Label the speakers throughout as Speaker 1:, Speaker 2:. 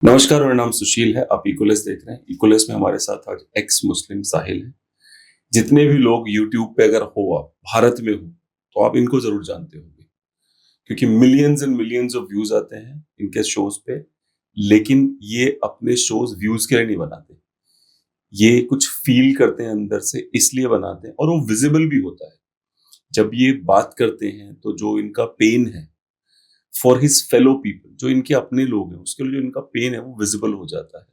Speaker 1: नमस्कार, मेरा नाम सुशील है। आप इक्वलेस देख रहे हैं। इक्वलेस में हमारे साथ आज एक्स मुस्लिम साहिल है। जितने भी लोग यूट्यूब पे अगर हो आप भारत में हो तो आप इनको जरूर जानते होंगे, क्योंकि millions and millions of views आते हैं इनके शोज पे। लेकिन ये अपने शोज व्यूज के लिए नहीं बनाते, ये कुछ फील करते हैं अंदर से, इसलिए बनाते हैं और वो विजिबल भी होता है। जब ये बात करते हैं तो जो इनका पेन है फॉर हिज फेलो पीपल, जो इनके अपने लोग हैं, उसके लिए जो इनका पेन है वो विजिबल हो जाता है।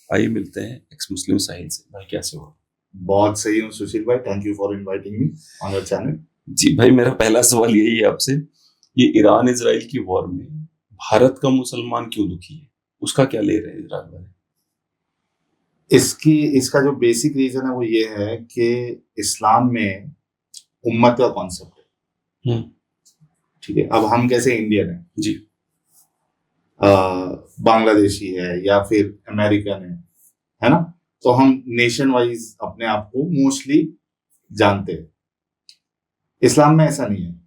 Speaker 1: आइए मिलते हैं एक्स मुस्लिम साहिल से। भाई कैसे हो?
Speaker 2: बहुत सही हूँ सुशील भाई, thank you for inviting me on your channel.
Speaker 1: जी भाई, मेरा पहला सवाल यही है आपसे, ये ईरान इजराइल की वॉर में भारत का मुसलमान क्यों दुखी है? उसका क्या ले रहे हैं इजराइल वाले?
Speaker 2: इसका जो बेसिक रीजन है वो ये है कि इस्लाम में उम्मत का कॉन्सेप्ट है। ठीक है, अब हम कैसे इंडियन है
Speaker 1: जी।
Speaker 2: बांग्लादेशी है या फिर अमेरिकन है ना, तो हम नेशन वाइज अपने आप को मोस्टली जानते हैं। इस्लाम में ऐसा नहीं है।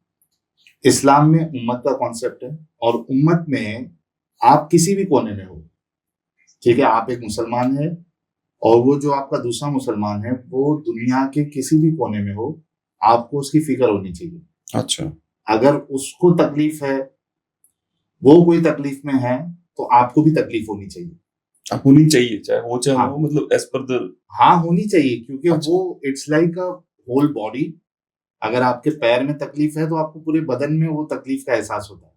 Speaker 2: इस्लाम में उम्मत का कॉन्सेप्ट है और उम्मत में आप किसी भी कोने में हो, ठीक है, आप एक मुसलमान है और वो जो आपका दूसरा मुसलमान है वो दुनिया के किसी भी कोने में हो, आपको उसकी फिक्र होनी चाहिए।
Speaker 1: अच्छा।
Speaker 2: अगर उसको तकलीफ है, वो कोई तकलीफ में है, तो आपको भी तकलीफ होनी चाहिए।
Speaker 1: अब होनी चाहिए, चाहे हो चाहे ना
Speaker 2: हाँ,
Speaker 1: हो, मतलब एज पर द।
Speaker 2: हाँ होनी चाहिए, क्योंकि
Speaker 1: अच्छा।
Speaker 2: वो it's like a whole body. अगर आपके पैर में तकलीफ है तो आपको पूरे बदन में वो तकलीफ का एहसास होता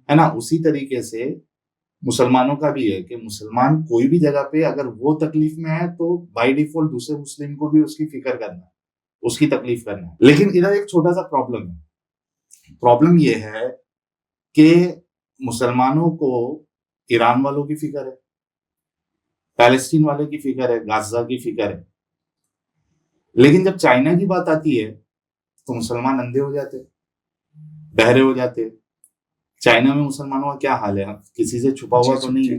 Speaker 2: है ना। उसी तरीके से मुसलमानों का भी है कि मुसलमान कोई भी जगह पे अगर वो तकलीफ में है तो बाय डिफॉल्ट दूसरे मुस्लिम को भी उसकी फिक्र करना है, उसकी तकलीफ करना है। लेकिन इधर एक छोटा सा प्रॉब्लम है। प्रॉब्लम ये है कि मुसलमानों को ईरान वालों की फिक्र है, पैलेस्टीन वाले की फिक्र है, गाजा की फिक्र है। लेकिन जब चाइना की बात आती है तो मुसलमान अंधे हो जाते, बहरे हो जाते। चाइना में मुसलमानों का क्या हाल है, किसी से छुपा हुआ तो नहीं है।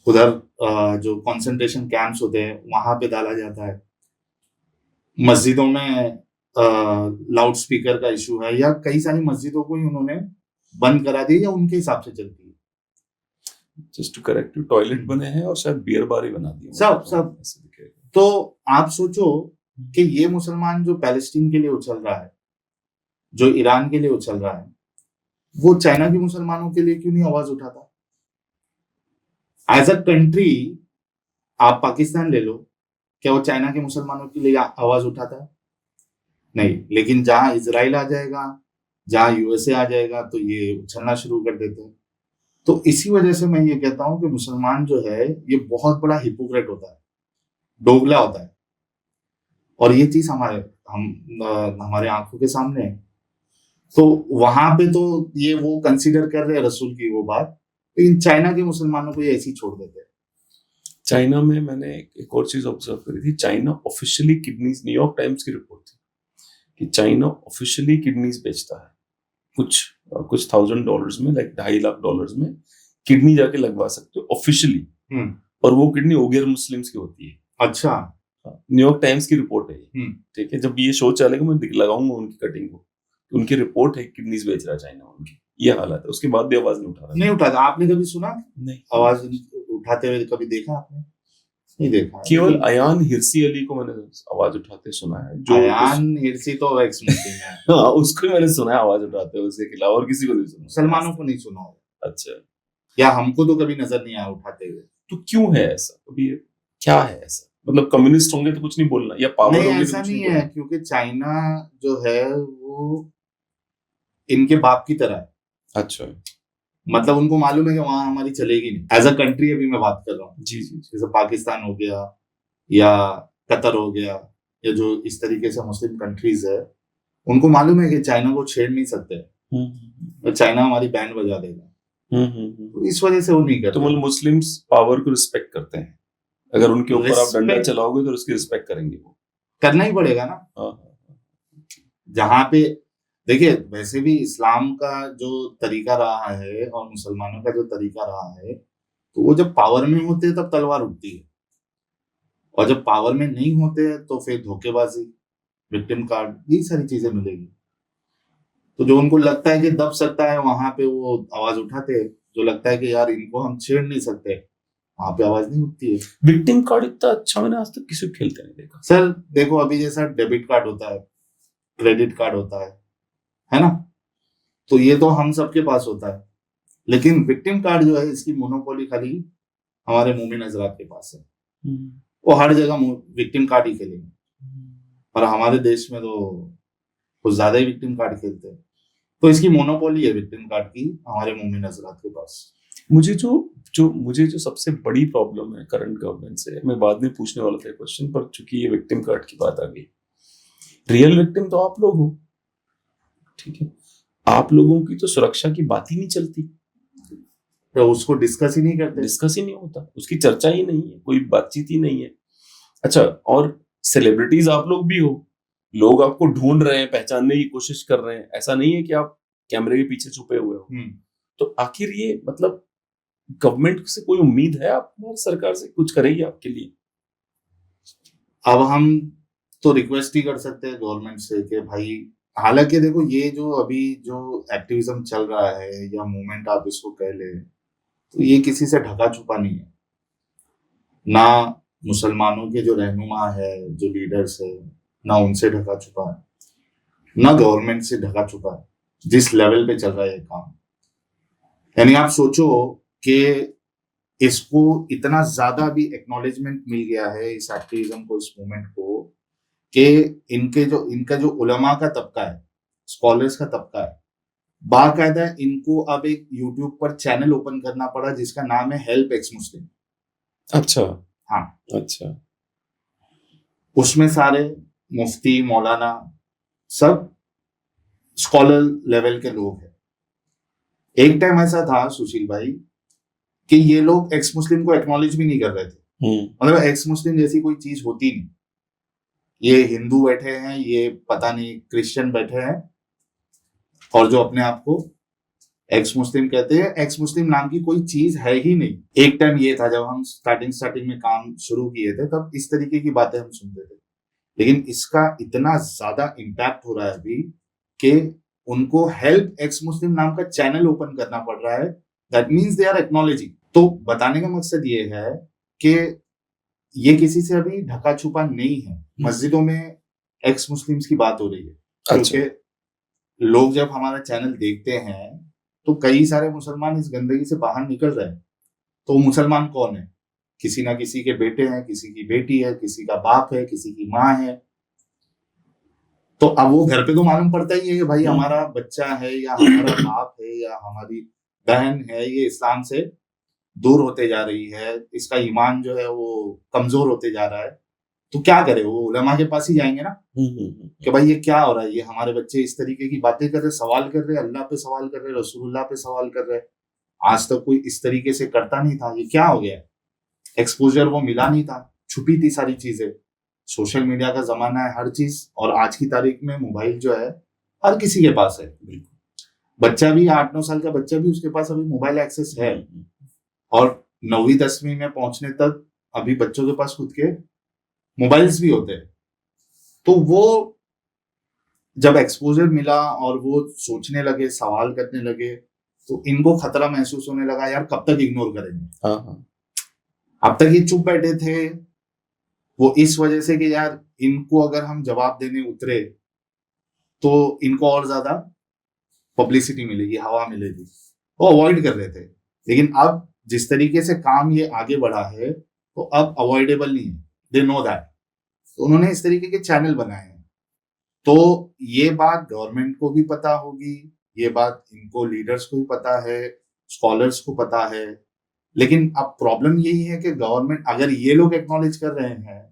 Speaker 2: उधर जो कंसंट्रेशन कैंप्स होते हैं वहां पे डाला जाता है। मस्जिदों में लाउड स्पीकर का इशू है, या कई सारी मस्जिदों को ही उन्होंने बंद करा दिया या उनके हिसाब से चलती है।
Speaker 1: Just to correct you, toilet बने हैं और शायद बियर बार ही बना दिए
Speaker 2: सब सब।
Speaker 1: ऐसे दिखेगा।
Speaker 2: तो आप सोचो कि ये मुसलमान जो पैलेस्टीन के लिए उछल रहा है, जो ईरान के लिए उछल रहा है, वो चाइना के मुसलमानों के लिए क्यों नहीं आवाज उठाता? एज अ कंट्री आप पाकिस्तान ले लो, क्या वो चाइना के मुसलमानों के लिए आवाज उठाता है? नहीं। लेकिन जहां इजराइल आ जाएगा, जहां यूएसए आ जाएगा, तो ये उछलना शुरू कर देते हैं। तो इसी वजह से मैं ये कहता हूं कि मुसलमान जो है ये बहुत बड़ा हिपोक्रेट होता है, दोगला होता है। और ये चीज हमारे आंखों के सामने है। तो वहां पे तो ये वो कंसीडर कर रहे हैं रसूल की वो बात, लेकिन चाइना के मुसलमानों को ये ऐसे ही छोड़ देते हैं।
Speaker 1: चाइना में मैंने एक और चीज ऑब्जर्व करी थी। China officially kidneys, New York times की रिपोर्ट थी कि चाइना ऑफिशियली किडनीज बेचता है। कुछ कुछ $1,000 में, लाइक $2.5 लाख में किडनी जाके लगवा सकते हो ऑफिशियली। और वो किडनी उइगर मुस्लिम्स की होती है।
Speaker 2: अच्छा।
Speaker 1: न्यूयॉर्क टाइम्स की रिपोर्ट है ये। ठीक है, जब ये शो चलेगा मैं लगाऊंगा उनकी कटिंग को। उनकी रिपोर्ट है, किडनीज बेच रहा है चाइना उनकी। ये हालत है, उसके बाद भी आवाज नहीं उठा रहा।
Speaker 2: नहीं उठाता। आपने कभी सुना
Speaker 1: नहीं,
Speaker 2: आवाज उठाते हुए? कभी देखा आपने? नहीं देखा।
Speaker 1: केवल अयान हिरसी अली को मैंने आवाज उठाते सुना है। जो
Speaker 2: अयान हिरसी तो एक्स मुस्लिम है।
Speaker 1: हाँ, उसको मैंने सुना है आवाज उठाते हुए, उसके खिलाफ और किसी को नहीं सुना।
Speaker 2: मुसलमानों को नहीं सुना होगा।
Speaker 1: अच्छा।
Speaker 2: या हमको तो कभी नजर नहीं आया उठाते हुए।
Speaker 1: तो क्यों है ऐसा? अभी क्या है ऐसा? मतलब कम्युनिस्ट होंगे तो कुछ नहीं बोलना, या पावर
Speaker 2: नहीं,
Speaker 1: होंगे तो
Speaker 2: ऐसा
Speaker 1: कुछ
Speaker 2: नहीं
Speaker 1: नहीं
Speaker 2: है,
Speaker 1: बोलना?
Speaker 2: क्योंकि चाइना जो है वो इनके बाप की तरह है।
Speaker 1: अच्छा।
Speaker 2: मतलब उनको मालूम है कि वहां हमारी चलेगी नहीं। एज अ कंट्री अभी मैं बात कर रहा हूँ,
Speaker 1: जी जी जी।
Speaker 2: जैसे पाकिस्तान हो गया या कतर हो गया, या जो इस तरीके से मुस्लिम कंट्रीज है, उनको मालूम है कि चाइना को छेड़ नहीं सकते, तो चाइना हमारी बैंड बजा देगा। तो इस वजह से वो नहीं करते।
Speaker 1: तो मतलब मुस्लिम्स पावर को रिस्पेक्ट करते हैं। अगर उनके ऊपर आप डंडा
Speaker 2: Respect
Speaker 1: चलाओगे तो उसकी रिस्पेक्ट करेंगे वो।
Speaker 2: करना ही पड़ेगा ना।
Speaker 1: हाँ।
Speaker 2: जहां पे देखिए, वैसे भी इस्लाम का जो तरीका रहा है और मुसलमानों का जो तरीका रहा है, तो वो जब पावर में होते हैं तब तलवार उठती है, और जब पावर में नहीं होते हैं तो फिर धोखेबाजी, विक्टिम कार्ड, ये सारी चीजें मिलेगी। तो जो उनको लगता है कि दब सकता है वहां पे वो आवाज उठाते हैं। जो लगता है कि यार इनको हम छेड़ नहीं सकते, वहां पे आवाज नहीं उठती है।
Speaker 1: विक्टिम कार्ड इतना अच्छा मैंने आज तक किसी को खेलते नहीं देखा।
Speaker 2: सर देखो, अभी जैसा डेबिट कार्ड होता है, क्रेडिट कार्ड होता है ना, तो ये तो हम सबके पास होता है, लेकिन विक्टिम कार्ड जो है इसकी मोनोपोली खाली हमारे मोमिन हजरात के पास है। वो हर जगह विक्टिम कार्ड ही खेलेंगे, और हमारे देश में तो कुछ ज्यादा ही विक्टिम कार्ड खेलते हैं। तो इसकी मोनोपोली है विक्टिम कार्ड की हमारे मोमिन हजरात के पास।
Speaker 1: मुझे जो सबसे बड़ी प्रॉब्लम है करंट गवर्नमेंट से, मैं बाद में पूछने वाला था क्वेश्चन, पर चूंकि ये विक्टिम कार्ड की बात आ गई, रियल विक्टिम तो आप लोग हो, ठीक है, आप लोगों की तो सुरक्षा की बात ही नहीं चलती,
Speaker 2: तो उसको डिस्कस ही नहीं करते,
Speaker 1: डिस्कस ही नहीं होता, उसकी चर्चा ही नहीं है, कोई बातचीत ही नहीं है। अच्छा, और सेलिब्रिटीज आप लोग भी हो, लोग आपको ढूंढ रहे हैं, पहचानने की कोशिश कर रहे हैं, ऐसा नहीं है कि आप कैमरे के पीछे छुपे हुए हो। तो आखिर ये मतलब गवर्नमेंट से कोई उम्मीद है, आप सरकार से कुछ करेगी आपके लिए?
Speaker 2: अब हम तो रिक्वेस्ट ही कर सकते हैं गवर्नमेंट से कि भाई, हालांकि देखो ये जो अभी जो एक्टिविज्म चल रहा है या मूवमेंट आप इसको कह ले, तो ये किसी से ढका छुपा नहीं है ना। मुसलमानों के जो रहनुमा है, जो लीडर्स है, ना उनसे ढका छुपा है, ना गवर्नमेंट से ढका छुपा है। जिस लेवल पे चल रहा है ये काम, यानी आप सोचो कि इसको इतना ज्यादा भी एक्नॉलेजमेंट मिल गया है इस एक्टिविज्म को, इस मूवमेंट को, कि इनका जो उलमा का तबका है, स्कॉलर्स का तबका है, बाकायदा इनको अब एक यूट्यूब पर चैनल ओपन करना पड़ा जिसका नाम है हेल्प एक्स मुस्लिम।
Speaker 1: अच्छा,
Speaker 2: हाँ,
Speaker 1: अच्छा,
Speaker 2: उसमें सारे मुफ्ती, मौलाना, सब स्कॉलर लेवल के लोग हैं। एक टाइम ऐसा था सुशील भाई कि ये लोग एक्स मुस्लिम को एक्नॉलेज भी नहीं कर रहे थे, मतलब एक्स मुस्लिम जैसी कोई चीज होती नहीं। ये हिंदू बैठे हैं, ये पता नहीं क्रिश्चियन बैठे हैं, और जो अपने आप को एक्स मुस्लिम कहते हैं, एक्स मुस्लिम नाम की कोई चीज है ही नहीं। एक टाइम ये था जब हम स्टार्टिंग में काम शुरू किए थे, तब इस तरीके की बातें हम सुनते थे, लेकिन इसका इतना ज्यादा इम्पैक्ट हो रहा है अभी कि उनको हेल्प एक्स मुस्लिम नाम का चैनल ओपन करना पड़ रहा है। That means they are acknowledging. तो बताने का मकसद ये है कि ये किसी से अभी ढका छुपा नहीं है। मस्जिदों में एक्स मुस्लिम्स की बात हो रही है, क्योंकि लोग जब हमारा चैनल देखते हैं तो कई सारे मुसलमान इस गंदगी से बाहर निकल रहे हैं। तो मुसलमान कौन है? किसी ना किसी के बेटे हैं, किसी की बेटी है, किसी का बाप है, किसी की माँ है। तो अब वो घर पे तो मालूम पड़ता ही है कि भाई हमारा बच्चा है या हमारा बाप है या हमारी बहन है, ये इस्लाम से दूर होते जा रही है, इसका ईमान जो है वो कमजोर होते जा रहा है। तो क्या करे, वो उलमा के पास ही जाएंगे ना कि भाई ये क्या हो रहा है, ये हमारे बच्चे इस तरीके की बातें कर रहे, सवाल कर रहे, अल्लाह पे सवाल कर रहे, रसूलुल्लाह पे सवाल कर रहे, आज तक कोई इस तरीके से करता नहीं था, ये क्या हो गया? एक्सपोजर वो मिला नहीं था, छुपी थी सारी चीजें। सोशल मीडिया का जमाना है, हर चीज, और आज की तारीख में मोबाइल जो है हर किसी के पास है। बच्चा भी 8-9 साल का बच्चा भी, उसके पास अभी मोबाइल एक्सेस है, और 9वीं 10वीं में पहुंचने तक अभी बच्चों के पास खुद के मोबाइल्स भी होते हैं। तो वो जब एक्सपोजर मिला और वो सोचने लगे, सवाल करने लगे, तो इनको खतरा महसूस होने लगा, यार कब तक इग्नोर करेंगे। अब तक ये चुप बैठे थे, वो इस वजह से कि यार इनको अगर हम जवाब देने उतरे तो इनको और ज्यादा पब्लिसिटी मिलेगी, हवा मिलेगी, वो अवॉइड कर रहे थे। लेकिन अब जिस तरीके से काम ये आगे बढ़ा है, तो अब अवॉइडेबल नहीं है, दे नो दैट। तो उन्होंने इस तरीके के चैनल बनाए हैं। तो ये बात गवर्नमेंट को भी पता होगी, ये बात इनको लीडर्स को भी पता है, स्कॉलर्स को पता है, लेकिन अब प्रॉब्लम यही है कि गवर्नमेंट, अगर ये लोग एक्नॉलेज कर रहे हैं,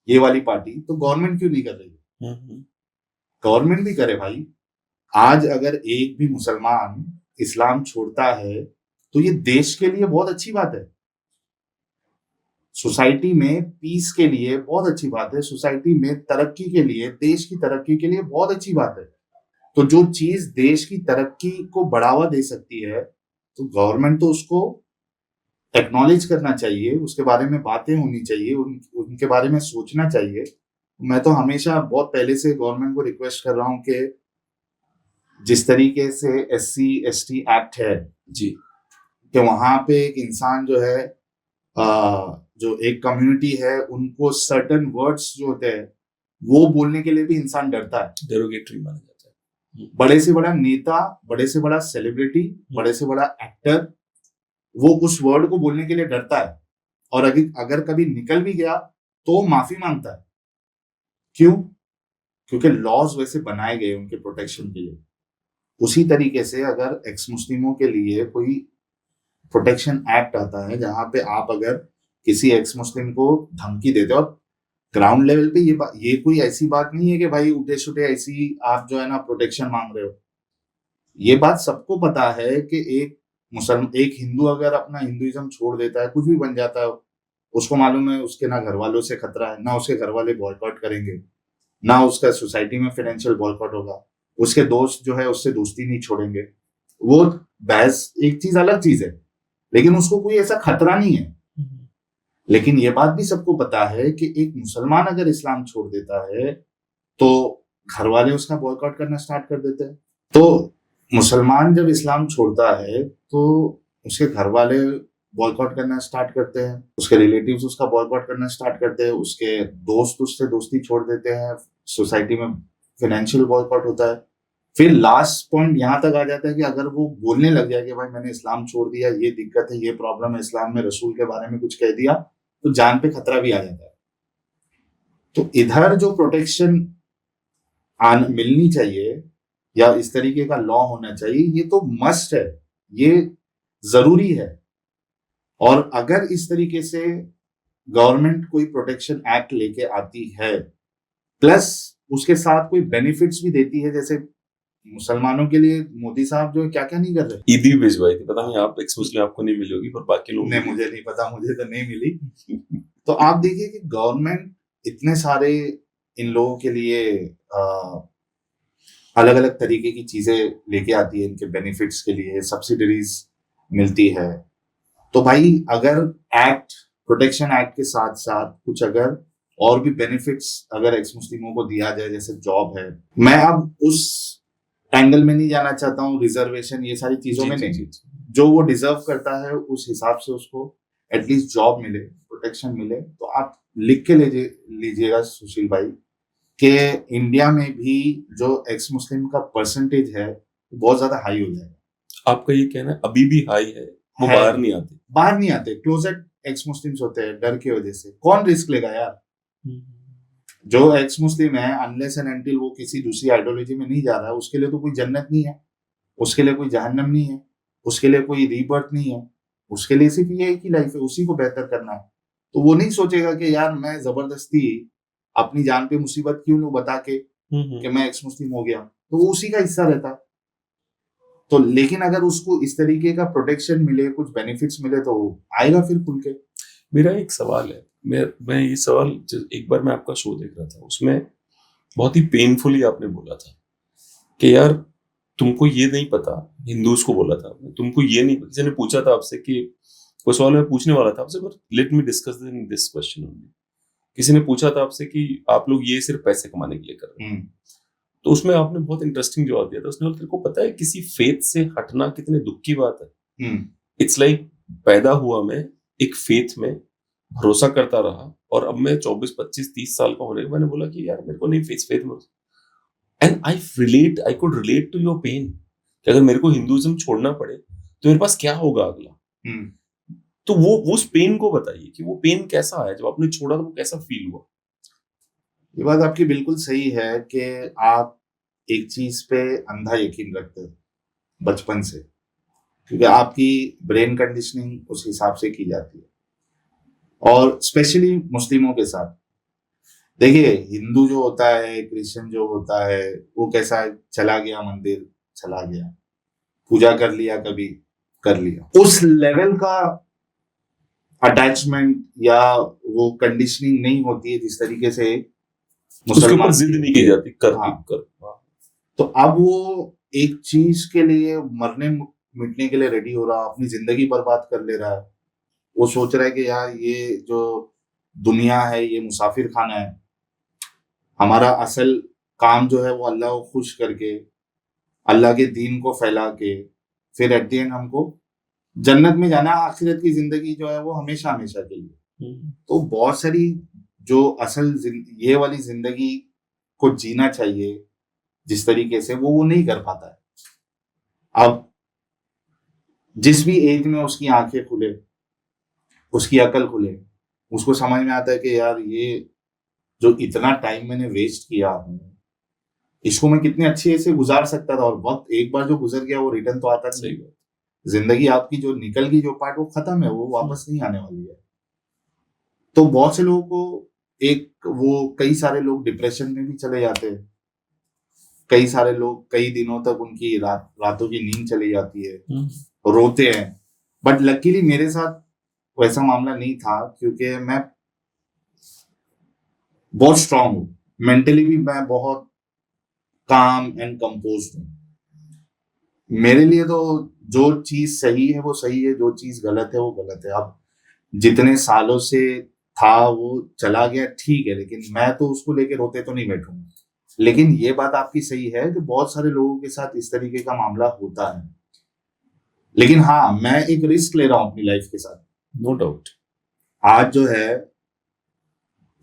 Speaker 2: ये वाली पार्टी, तो गवर्नमेंट क्यों नहीं कर रही है? गवर्नमेंट भी करे भाई। आज अगर एक भी मुसलमान इस्लाम छोड़ता है तो ये देश के लिए बहुत अच्छी बात है, सोसाइटी में पीस के लिए बहुत अच्छी बात है, सोसाइटी में तरक्की के लिए, देश की तरक्की के लिए बहुत अच्छी बात है। तो जो चीज देश की तरक्की को बढ़ावा दे सकती है, तो गवर्नमेंट तो उसको एक्नॉलेज करना चाहिए, उसके बारे में बातें होनी चाहिए, उनके बारे में सोचना चाहिए। मैं तो हमेशा बहुत पहले से गवर्नमेंट को रिक्वेस्ट कर रहा हूँ कि जिस तरीके से SC ST एक्ट है
Speaker 1: जी,
Speaker 2: कि वहां पे एक इंसान जो है जो एक कम्युनिटी है उनको सर्टन वर्ड्स जो होते हैं वो बोलने के लिए भी इंसान डरता है,
Speaker 1: डेरोगेटरी माना जाता है।
Speaker 2: बड़े से बड़ा नेता, बड़े से बड़ा सेलिब्रिटी, बड़े से बड़ा एक्टर, वो उस वर्ड को बोलने के लिए डरता है, और अगर कभी निकल भी गया तो माफी मांगता है। क्यों? क्योंकि लॉज वैसे बनाए गए उनके प्रोटेक्शन के लिए। उसी तरीके से अगर एक्स मुस्लिमों के लिए कोई प्रोटेक्शन एक्ट आता है जहां पे आप अगर किसी एक्स मुस्लिम को धमकी देते हो, और ग्राउंड लेवल पे ये कोई ऐसी बात नहीं है कि भाई उठे सुठे ऐसी आप जो है ना प्रोटेक्शन मांग रहे हो। ये बात सबको पता है कि एक हिंदू अगर अपना हिंदुइज्म छोड़ देता है, कुछ भी बन जाता है, उसको मालूम है उसके ना घर वालों से खतरा है, ना उसके घर वाले बॉयकॉट करेंगे, ना उसका सोसाइटी में फाइनेंशियल बॉयकॉट होगा, उसके दोस्त जो है उससे दोस्ती नहीं छोड़ेंगे। वो बहस एक चीज, अलग चीज है, लेकिन उसको कोई ऐसा खतरा नहीं है। लेकिन ये बात भी सबको पता है कि एक मुसलमान अगर इस्लाम छोड़ देता है तो घर वाले उसका बॉयकॉट करना स्टार्ट कर देते हैं। तो मुसलमान जब इस्लाम छोड़ता है तो उसके घर वाले बॉयकॉट करना स्टार्ट करते हैं, उसके रिलेटिव्स उसका बॉयकॉट करना स्टार्ट करते हैं, उसके दोस्त उससे दोस्ती छोड़ देते हैं, सोसाइटी में फाइनेंशियल बॉयकॉट होता है। फिर लास्ट पॉइंट यहाँ तक आ जाता है कि अगर वो बोलने लग जाए कि भाई मैंने इस्लाम छोड़ दिया, ये दिक्कत है, ये प्रॉब्लम है, इस्लाम में रसूल के बारे में कुछ कह दिया, तो जान पे खतरा भी आ जाता है। तो इधर जो प्रोटेक्शन मिलनी चाहिए या इस तरीके का लॉ होना चाहिए, ये तो मस्ट है, ये जरूरी है। और अगर इस तरीके से गवर्नमेंट कोई प्रोटेक्शन एक्ट लेके आती है, प्लस उसके साथ कोई बेनिफिट्स भी देती है, जैसे मुसलमानों के लिए मोदी साहब जो क्या क्या नहीं कर रहे।
Speaker 1: ईदी भी भिजवाई थी, पता नहीं आप एक्स मुस्लिम आपको नहीं मिली होगी पर बाकी लोग
Speaker 2: नहीं, मुझे नहीं पता, मुझे तो नहीं मिली। तो आप देखिए कि गवर्नमेंट इतने सारे इन लोगों के लिए अलग अलग तरीके की चीजें लेके आती है, इनके बेनिफिट्स के लिए सब्सिडरीज मिलती है। तो भाई अगर एक्ट, प्रोटेक्शन एक्ट के साथ साथ कुछ अगर और भी बेनिफिट्स अगर एक्स मुस्लिमों को दिया जाए, जैसे जॉब है, मैं अब उस एंगल में नहीं जाना चाहता हूँ, रिजर्वेशन ये सारी चीजों में नहीं, जो वो डिजर्व करता है उस हिसाब से उसको एटलीस्ट जॉब मिले, प्रोटेक्शन मिले। तो आप लिख के लीजिएगा सुशील भाई कि इंडिया में भी जो एक्स मुस्लिम का परसेंटेज है बहुत ज्यादा हाई हो जाएगा।
Speaker 1: आपका ये कहना है अभी भी हाई है, वो बाहर नहीं आते,
Speaker 2: क्लोजेट एक्स मुस्लिम्स होते हैं डर की वजह से। कौन रिस्क लेगा यार? जो एक्स मुस्लिम है, अनलेस एंड अनटिल वो किसी दूसरी आइडियोलॉजी में नहीं जा रहा है, उसके लिए तो कोई जन्नत नहीं है, उसके लिए कोई जहन्नम नहीं है, उसके लिए कोई रीबर्थ नहीं है, उसके लिए सिर्फ ये एक ही लाइफ है, उसी को बेहतर करना है। तो वो नहीं सोचेगा कि यार मैं जबरदस्ती अपनी जान पे मुसीबत क्यों लूं बता के कि मैं एक्स मुस्लिम हो गया, तो वो उसी का हिस्सा रहता है। तो लेकिन अगर उसको इस तरीके का प्रोटेक्शन मिले, कुछ बेनिफिट्स मिले, तो आएगा फिर खुल के।
Speaker 1: मेरा एक सवाल है, मैं ये सवाल एक बार मैं आपका शो देख रहा था, उसमें बहुत ही पेनफुली आपने बोला था कि यार तुमको ये नहीं पता, हिंदूज को बोला था आपने, तुमको ये नहीं पता, किसी ने पूछा था आपसे कि कोई सवाल मैं पूछने वाला था आपसे, पर let me discuss this question only. किसी ने पूछा था आपसे कि आप लोग ये सिर्फ पैसे कमाने के लिए कर रहे हैं, तो उसमें आपने बहुत इंटरेस्टिंग जवाब दिया था। उसने बोला तेरे को पता है किसी फेथ से हटना कितने दुख की बात है। इट्स लाइक पैदा हुआ मैं एक फेथ में, भरोसा करता रहा, और अब मैं 24, 25, 30 साल का होने के मैंने बोला कि यार मेरे को नहीं फेथ में, and I could relate to your pain कि अगर मेरे को हिंदुइज्म छोड़ना पड़े तो मेरे पास क्या होगा अगला। तो वो उस पेन को बताइए कि वो पेन कैसा है, जब आपने छोड़ा तो वो कैसा फील हुआ।
Speaker 2: ये बात आपकी बिल्कुल सही है कि आप एक चीज पे अंधा यकीन रखते हो बचपन से, क्योंकि आपकी ब्रेन कंडीशनिंग उस हिसाब से की जाती है। और स्पेशली मुस्लिमों के साथ देखिए, हिंदू जो होता है, क्रिश्चियन जो होता है, वो कैसा है, चला गया मंदिर, चला गया, पूजा कर लिया, कभी कर लिया, उस लेवल का अटैचमेंट या वो कंडीशनिंग नहीं होती है जिस तरीके से
Speaker 1: मुसलमान जिद नहीं की जाती कर।
Speaker 2: तो अब वो एक चीज के लिए मरने मिटने के लिए रेडी हो रहा, अपनी जिंदगी बर्बाद कर ले रहा है। वो सोच रहा है कि यार ये जो दुनिया है ये मुसाफिर खाना है, हमारा असल काम जो है वो अल्लाह को खुश करके, अल्लाह के दीन को फैला के, फिर एट द एंड हमको जन्नत में जाना, आखिरत की जिंदगी जो है वो हमेशा हमेशा के लिए। तो बहुत सारी जो असल ये वाली जिंदगी को जीना चाहिए जिस तरीके से, वो नहीं कर पाता है। अब जिस भी एज में उसकी आंखें खुले, उसकी अकल खुले, उसको समझ में आता है कि यार ये जो इतना टाइम मैंने वेस्ट किया हूँ, इसको मैं कितने अच्छे से गुजार सकता था। और वक्त एक बार जो गुजर गया वो रिटर्न तो आता नहीं। जिंदगी आपकी जो निकल गई, जो पार्ट, वो खत्म है, वो वापस नहीं आने वाली है। तो बहुत से लोगों को कई सारे लोग डिप्रेशन में भी चले जाते हैं। कई सारे लोग कई दिनों तक उनकी रातों की नींद चली जाती है, रोते हैं। बट लकीली मेरे साथ वैसा मामला नहीं था, क्योंकि मैं बहुत स्ट्रांग हूँ मेंटली भी, मैं बहुत काम एंड कंपोज हूँ। मेरे लिए तो जो चीज सही है वो सही है, जो चीज गलत है वो गलत है। अब जितने सालों से था वो चला गया, ठीक है, लेकिन मैं तो उसको लेके रोते तो नहीं बैठूंगा। लेकिन ये बात आपकी सही है कि बहुत सारे लोगों के साथ इस तरीके का मामला होता है। लेकिन हाँ, मैं एक रिस्क ले रहा हूँ अपनी लाइफ के साथ,
Speaker 1: नो डाउट।
Speaker 2: आज जो है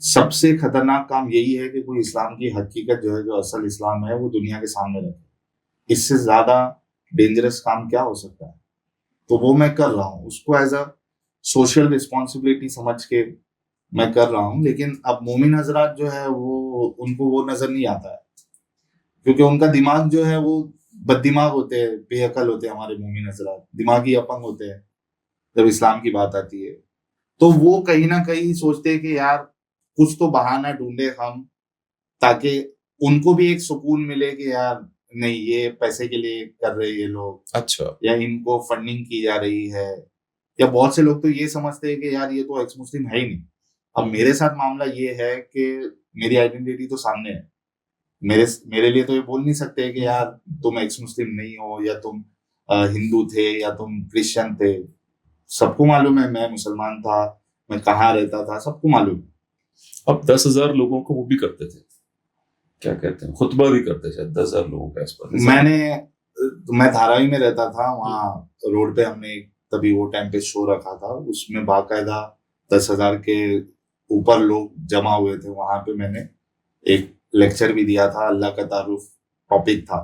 Speaker 2: सबसे खतरनाक काम यही है कि कोई इस्लाम की हकीकत जो है, जो असल इस्लाम है, वो दुनिया के सामने रखे। इससे ज्यादा डेंजरस काम क्या हो सकता है? तो वो मैं कर रहा हूँ, उसको एज अ सोशल रिस्पॉन्सिबिलिटी समझ के मैं कर रहा हूँ। लेकिन अब मोमिन हजरात जो है वो, उनको वो नजर नहीं आता है, क्योंकि उनका दिमाग जो है वो बददिमाग होते हैं, बेअकल होते हैं। हमारे मोमिन हजरात दिमागी अपंग होते हैं जब इस्लाम की बात आती है। तो वो कहीं ना कहीं सोचते हैं कि यार कुछ तो बहाना ढूंढे हम, ताकि उनको भी एक सुकून मिले कि यार नहीं, ये पैसे के लिए कर रहे हैं ये लोग,
Speaker 1: अच्छा,
Speaker 2: या इनको फंडिंग की जा रही है। या बहुत से लोग तो ये समझते हैं कि यार ये तो एक्स मुस्लिम है ही नहीं। अब मेरे साथ मामला ये है कि मेरी आइडेंटिटी तो सामने है। मेरे मेरे लिए तो ये बोल नहीं सकते कि यार तुम एक्स मुस्लिम नहीं हो, या तुम हिंदू थे, या तुम क्रिश्चियन थे। सबको मालूम है मैं मुसलमान था, मैं कहाँ रहता था, सबको मालूम है।
Speaker 1: अब 10,000 लोगों को वो भी करते थे, क्या कहते हैं, खुतबा भी करते, शायद 10,000 लोगों के आसपास।
Speaker 2: मैं धारावी में रहता था, वहाँ रोड पे हमने तभी वो टाइम पे शो रखा था, उसमें बाकायदा 10,000 के ऊपर लोग जमा हुए थे। वहां पे मैंने एक लेक्चर भी दिया था, अल्लाह का तारुफ टॉपिक था।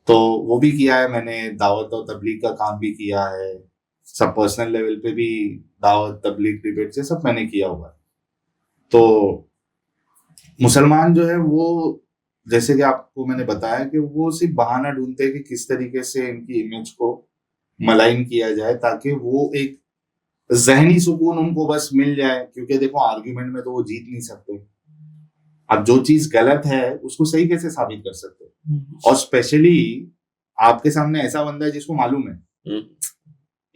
Speaker 2: तो वो भी किया है मैंने, दावत और तबलीग का काम भी किया है, सब पर्सनल लेवल पे भी दावत तबलीग डिबेट से सब मैंने किया हुआ है। तो मुसलमान जो है वो, जैसे कि आपको मैंने बताया कि वो सिर्फ बहाना ढूंढते हैं कि किस तरीके से इनकी इमेज को मलाइन किया जाए, ताकि वो एक जहनी सुकून उनको बस मिल जाए। क्योंकि देखो, आर्ग्यूमेंट में तो वो जीत नहीं सकते। अब जो चीज गलत है उसको सही कैसे साबित कर सकते? और स्पेशली आपके सामने ऐसा बंदा है जिसको मालूम है।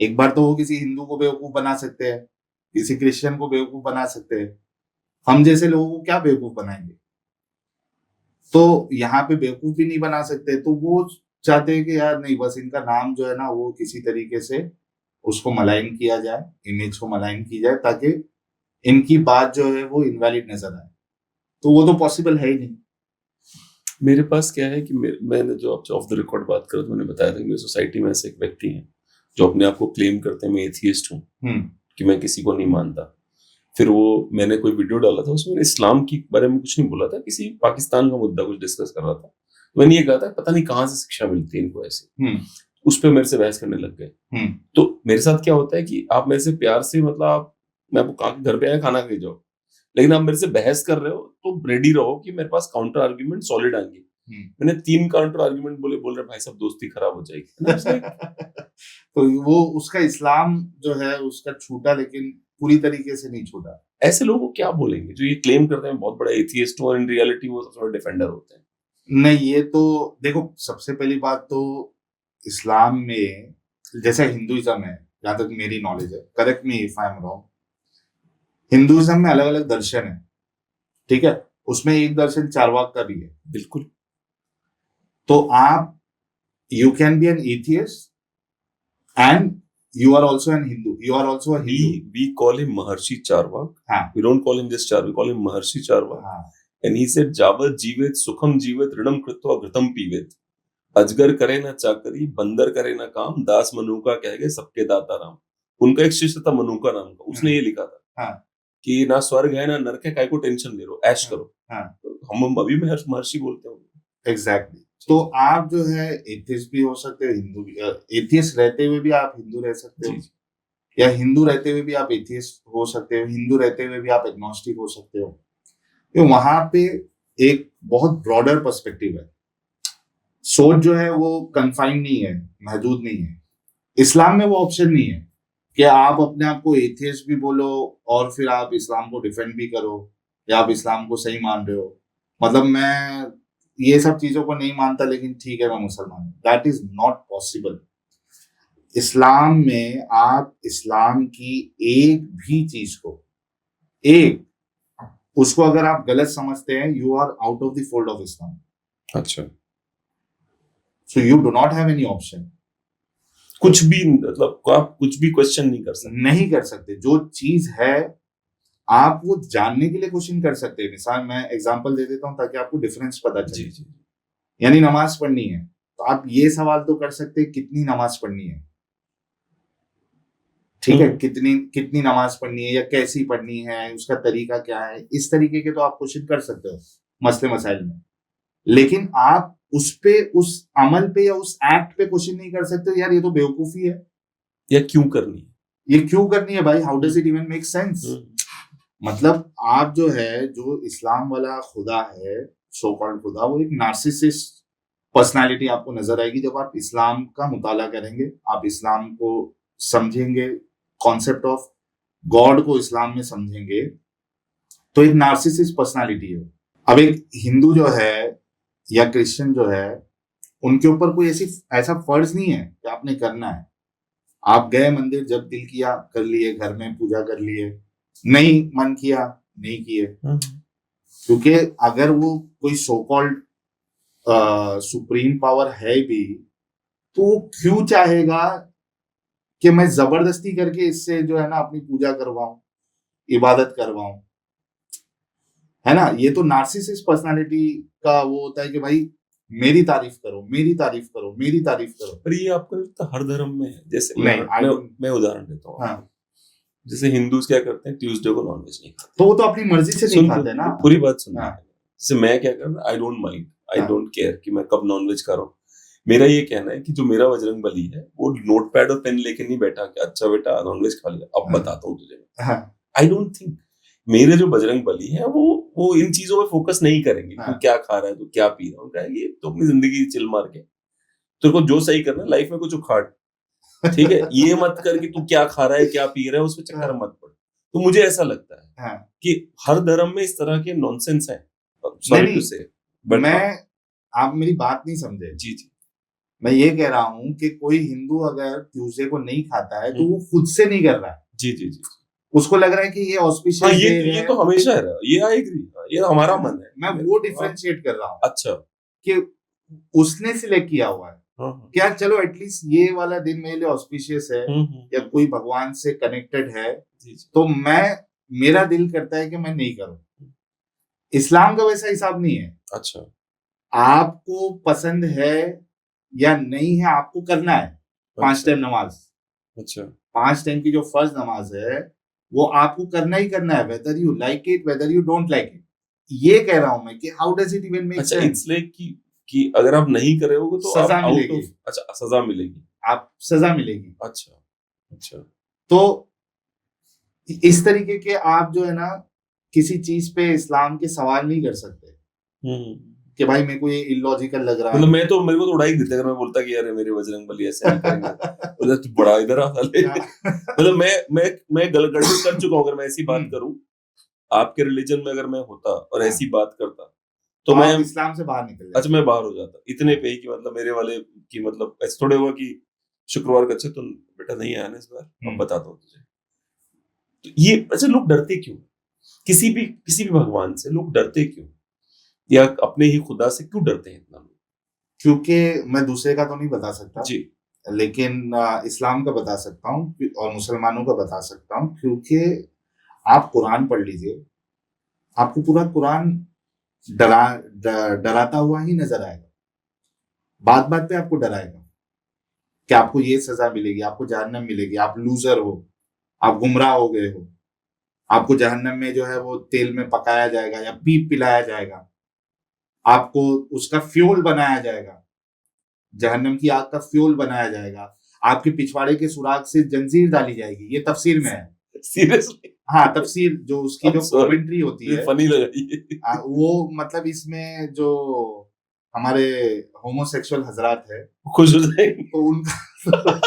Speaker 2: एक बार तो वो किसी हिंदू को बेवकूफ बना सकते हैं, किसी क्रिश्चियन को बेवकूफ बना सकते हैं, हम जैसे लोगों को क्या बेवकूफ बनाएंगे? तो यहाँ पे बेवकूफ भी नहीं बना सकते। तो वो चाहते हैं कि यार नहीं, बस इनका नाम जो है ना वो किसी तरीके से उसको मलाइन किया जाए, इमेज को मलाइन की जाए, ताकि इनकी बात जो है वो इनवैलिड नजर आए। तो वो तो पॉसिबल है ही नहीं।
Speaker 1: मेरे पास क्या है कि मैंने जो आपसे ऑफ द रिकॉर्ड बात करा तो मैंने बताया था कि मेरी सोसाइटी में ऐसे एक व्यक्ति हैं जो अपने आप को क्लेम करते हैं मैं एथियस्ट हूँ, कि मैं किसी को नहीं मानता। फिर वो मैंने कोई वीडियो डाला था, उसमें इस्लाम के बारे में कुछ नहीं बोला था, किसी पाकिस्तान का मुद्दा कुछ डिस्कस कर रहा था। मैंने ये कहा था पता नहीं कहाँ से शिक्षा मिलती है इनको ऐसे। उस पर मेरे से बहस करने लग गए। तो मेरे साथ क्या होता है कि आप मेरे से प्यार से, मतलब मैं आपको कहा घर पे आया खाना खा जाओ, लेकिन आप मेरे से बहस कर रहे हो तो रेडी रहो कि मेरे पास काउंटर आर्ग्यूमेंट सॉलिड आएंगे। मैंने 3 काउंटर आर्ग्यूमेंट बोल रहे भाई साहब दोस्ती खराब हो जाएगी।
Speaker 2: तो वो उसका इस्लाम जो है उसका छूटा, लेकिन पूरी तरीके से नहीं छूटा।
Speaker 1: ऐसे लोगों को क्या बोलेंगे जो ये क्लेम करते हैं बहुत बड़ा एथियस्ट और इन रियलिटी वो सबसे बड़ा डिफेंडर होते हैं।
Speaker 2: नहीं, ये तो देखो, सबसे पहली बात तो इस्लाम में, जैसे हिंदुइज्म है, जहां तक मेरी नॉलेज है, correct me if I am wrong, Hinduism में अलग अलग दर्शन है, ठीक है? उसमें एक दर्शन चारवाक का भी है।
Speaker 1: बिल्कुल।
Speaker 2: तो आप, you can be an atheist and you are also an Hindu. You are also a Hindu.
Speaker 1: We call him Maharshi Charvak. We don't call him just Charvak. We call him Maharshi Charvak. And he said, "Javat jivet sukham jivet ridam kritva ghritam pivet." अजगर करे ना चाकरी, बंदर करे ना काम, दास मनु का कह गए सबके दाता राम। उनका एक शिष्य था मनु का नाम का, उसने ये लिखा था
Speaker 2: हाँ
Speaker 1: कि ना स्वर्ग है ना नरक है, काय को टेंशन ले लो, ऐश करो।
Speaker 2: हाँ
Speaker 1: तो हम अभी महर्षि बोलते हैं।
Speaker 2: एग्जैक्टली। तो आप जो है एथियस्ट भी हो सकते हो, हिंदू भी, एथियस्ट रहते हुए भी आप हिंदू रह सकते हो,
Speaker 1: जी जी
Speaker 2: या हिंदू रहते हुए भी आप एथियस्ट हो सकते हो, हिंदू रहते हुए भी आप एग्नोस्टिक हो सकते हो। तो वहां पे एक बहुत ब्रॉडर पर्सपेक्टिव है। सोच जो है वो कन्फाइंड नहीं है, महदूद नहीं है। इस्लाम में वो ऑप्शन नहीं है कि आप अपने आप को एथियस्ट भी बोलो और फिर आप इस्लाम को डिफेंड भी करो, या आप इस्लाम को सही मान रहे हो। मतलब मैं ये सब चीजों को नहीं मानता लेकिन ठीक है मैं मुसलमान हूं, दैट इज नॉट पॉसिबल। इस्लाम में आप इस्लाम की एक भी चीज को, एक उसको अगर आप गलत समझते हैं, you are out of the fold of Islam.
Speaker 1: अच्छा,
Speaker 2: so you do not have any option.
Speaker 1: कुछ भी मतलब आप कुछ भी क्वेश्चन नहीं कर सकते।
Speaker 2: नहीं कर सकते। जो चीज है आप वो जानने के लिए क्वेश्चन कर सकते हैं। मिसाल मैं एग्जांपल दे देता हूं ताकि आपको डिफरेंस पता
Speaker 1: जी
Speaker 2: चले।
Speaker 1: जी
Speaker 2: यानी नमाज पढ़नी है तो आप ये सवाल तो कर सकते हैं कितनी नमाज पढ़नी है, ठीक है, कितनी कितनी नमाज पढ़नी है या कैसी पढ़नी है, उसका तरीका क्या है, इस तरीके के तो आप क्वेश्चन कर सकते हो मसले मसाइल में। लेकिन आप उस पे, उस अमल पे या उस एक्ट पे क्वेश्चन नहीं कर सकते हो, यार ये तो बेवकूफी है,
Speaker 1: या क्यों करनी है।
Speaker 2: ये क्यों करनी है भाई, how does it even make sense. मतलब आप जो है, जो इस्लाम वाला खुदा है, सो कॉल्ड खुदा, वो एक नार्सिसिस्ट पर्सनालिटी आपको नजर आएगी जब आप इस्लाम का मुताला करेंगे, आप इस्लाम को समझेंगे, कॉन्सेप्ट ऑफ गॉड को इस्लाम में समझेंगे, तो एक नार्सिसिस्ट पर्सनालिटी है। अब एक हिंदू जो है या क्रिश्चियन जो है, उनके ऊपर कोई ऐसा फर्ज नहीं है कि आपने करना है। आप गए मंदिर, जब दिल किया कर लिए, घर में पूजा कर लिए, नहीं मन किया नहीं किए। क्योंकि अगर वो कोई सो कॉल्ड सुप्रीम पावर है भी, तो वो क्यों चाहेगा कि मैं जबरदस्ती करके इससे जो है ना अपनी पूजा करवाऊं, इबादत करवाऊं, है ना। ये तो नार्सिसिस्ट पर्सनालिटी का वो होता है कि भाई मेरी तारीफ करो, मेरी तारीफ करो, मेरी तारीफ करो।
Speaker 1: पर ये आपको लगता है हर धर्म में है? जैसे
Speaker 2: नहीं,
Speaker 1: मैं उदाहरण देता हूँ।
Speaker 2: हाँ,
Speaker 1: जैसे हिंदूज क्या करते हैं, ट्यूसडे को नॉनवेज नहीं खाते।
Speaker 2: तो वो तो अपनी मर्जी से नहीं खाते ना।
Speaker 1: पूरी बात सुनिए।
Speaker 2: हाँ,
Speaker 1: जैसे मैं क्या करता, आई डोंट माइंड, आई
Speaker 2: हाँ,
Speaker 1: डोंट केयर कि मैं कब नॉनवेज खा रहा हूँ। मेरा ये कहना है कि जो मेरा बजरंग बली है, वो नोटपैड और पेन लेके नहीं बैठा कि अच्छा बेटा नॉनवेज खा लिया, अब
Speaker 2: हाँ,
Speaker 1: बताता हूँ तुझे।
Speaker 2: हाँ,
Speaker 1: आई डोंट थिंक मेरे जो बजरंग बली है वो इन चीजों पे फोकस नहीं करेंगे।
Speaker 2: हाँ,
Speaker 1: तू क्या खा रहा है, तू क्या पी रहा है, उनका ये तो अपनी जिंदगी चिल मार के, तेरे को जो सही करना है लाइफ में कुछ उखाड़, ठीक है। ये मत कर कि तू क्या खा रहा है क्या पी रहा है, उसमें चक्कर मत पड़। तो मुझे ऐसा लगता है
Speaker 2: हाँ।
Speaker 1: कि हर धर्म में इस तरह के नॉनसेंस है,
Speaker 2: नहीं
Speaker 1: सॉरी टू
Speaker 2: नहीं,
Speaker 1: से, बट
Speaker 2: मैं, आप मेरी बात नहीं समझे।
Speaker 1: जी जी
Speaker 2: मैं ये कह रहा हूं कि कोई हिंदू अगर ट्यूसडे को नहीं खाता है तो वो खुद से नहीं कर रहा है,
Speaker 1: जी जी जी।
Speaker 2: उसको लग रहा है कि ये
Speaker 1: हाँ,
Speaker 2: ऑस्पिशियस डे
Speaker 1: ये
Speaker 2: है।
Speaker 1: तो हमेशा है, ये आई एग्री, ये हमारा
Speaker 2: है ना?
Speaker 1: मन है।
Speaker 2: मैं वो डिफरेंशिएट कर रहा हूँ
Speaker 1: अच्छा,
Speaker 2: कि उसने सिलेक्ट किया हुआ है,
Speaker 1: हाँ,
Speaker 2: क्या चलो एटलीस्ट ये वाला दिन मेरे लिए ऑस्पिशियस है, या कोई भगवान से कनेक्टेड है,
Speaker 1: जी जी
Speaker 2: तो मैं, मेरा दिल करता है कि मैं नहीं करूं। इस्लाम का वैसा हिसाब नहीं है।
Speaker 1: अच्छा
Speaker 2: आपको पसंद है या नहीं है, आपको करना है 5 टाइम नमाज।
Speaker 1: अच्छा
Speaker 2: 5 टाइम की जो फर्ज नमाज है वो आपको करना ही करना है, whether you like it whether you don't like it. ये कह रहा हूं मैं कि how does it even make
Speaker 1: अच्छा,
Speaker 2: सेंस।
Speaker 1: इट्स लाइक कि अगर आप नहीं करे होगे तो आप
Speaker 2: सजा
Speaker 1: आउट
Speaker 2: मिलेगी,
Speaker 1: ऑफ, अच्छा सजा मिलेगी।
Speaker 2: आप सजा मिलेगी।
Speaker 1: अच्छा अच्छा
Speaker 2: तो इस तरीके के आप जो है ना किसी चीज पे इस्लाम के सवाल नहीं कर सकते कि भाई मेरे को ये इलॉजिकल लग रहा
Speaker 1: मतलब
Speaker 2: है।
Speaker 1: मेरे को तो उड़ा ही देते अगर मैं बोलता कि यार मेरे बजरंग बली ऐसे नहीं करेंगे, बोला तू बड़ा इधर आ साले। मतलब मैं गलती कर चुका हूं अगर मैं ऐसी बात करूं, आपके रिलीजन में अगर मैं होता और ऐसी बात करता तो मैं,
Speaker 2: आप इस्लाम से बाहर निकल
Speaker 1: अच्छा मैं बाहर हो जाता इतने पे ही कि मतलब मेरे वाले की मतलब ऐसे थोड़े हुआ कि शुक्रवार का, अच्छा तुम बेटा नहीं आया ना इस बार, अब बताता हूँ तुझे। तो ये अच्छा, लोग डरते क्यों किसी भी भगवान से, लोग डरते क्यों, या अपने ही खुदा से क्यों डरते हैं इतना लोग?
Speaker 2: क्योंकि मैं दूसरे का तो नहीं बता सकता
Speaker 1: जी
Speaker 2: लेकिन इस्लाम का बता सकता हूँ और मुसलमानों का बता सकता हूँ। क्योंकि आप कुरान पढ़ लीजिए, आपको पूरा कुरान डराता हुआ ही नजर आएगा। बात बात पे आपको डराएगा कि आपको ये सजा मिलेगी, आपको जहन्नम मिलेगी, आप लूजर हो, आप गुमराह हो गए हो, आपको जहन्नम में जो है वो तेल में पकाया जाएगा या पीप पिलाया जाएगा, आपको उसका फ्यूल बनाया जाएगा, जहन्नम की आग का फ्यूल बनाया जाएगा, आपके पिछवाड़े के सुराग से जंजीर डाली जाएगी। ये तफसीर में है,
Speaker 1: सीरियसली।
Speaker 2: हाँ तफसीर जो उसकी जो
Speaker 1: Sorry.
Speaker 2: कमेंट्री होती है
Speaker 1: फनी लगा ये।
Speaker 2: वो मतलब इसमें जो हमारे होमोसेक्सुअल हजरात है
Speaker 1: खुश हो जाएंगे।
Speaker 2: तो उनका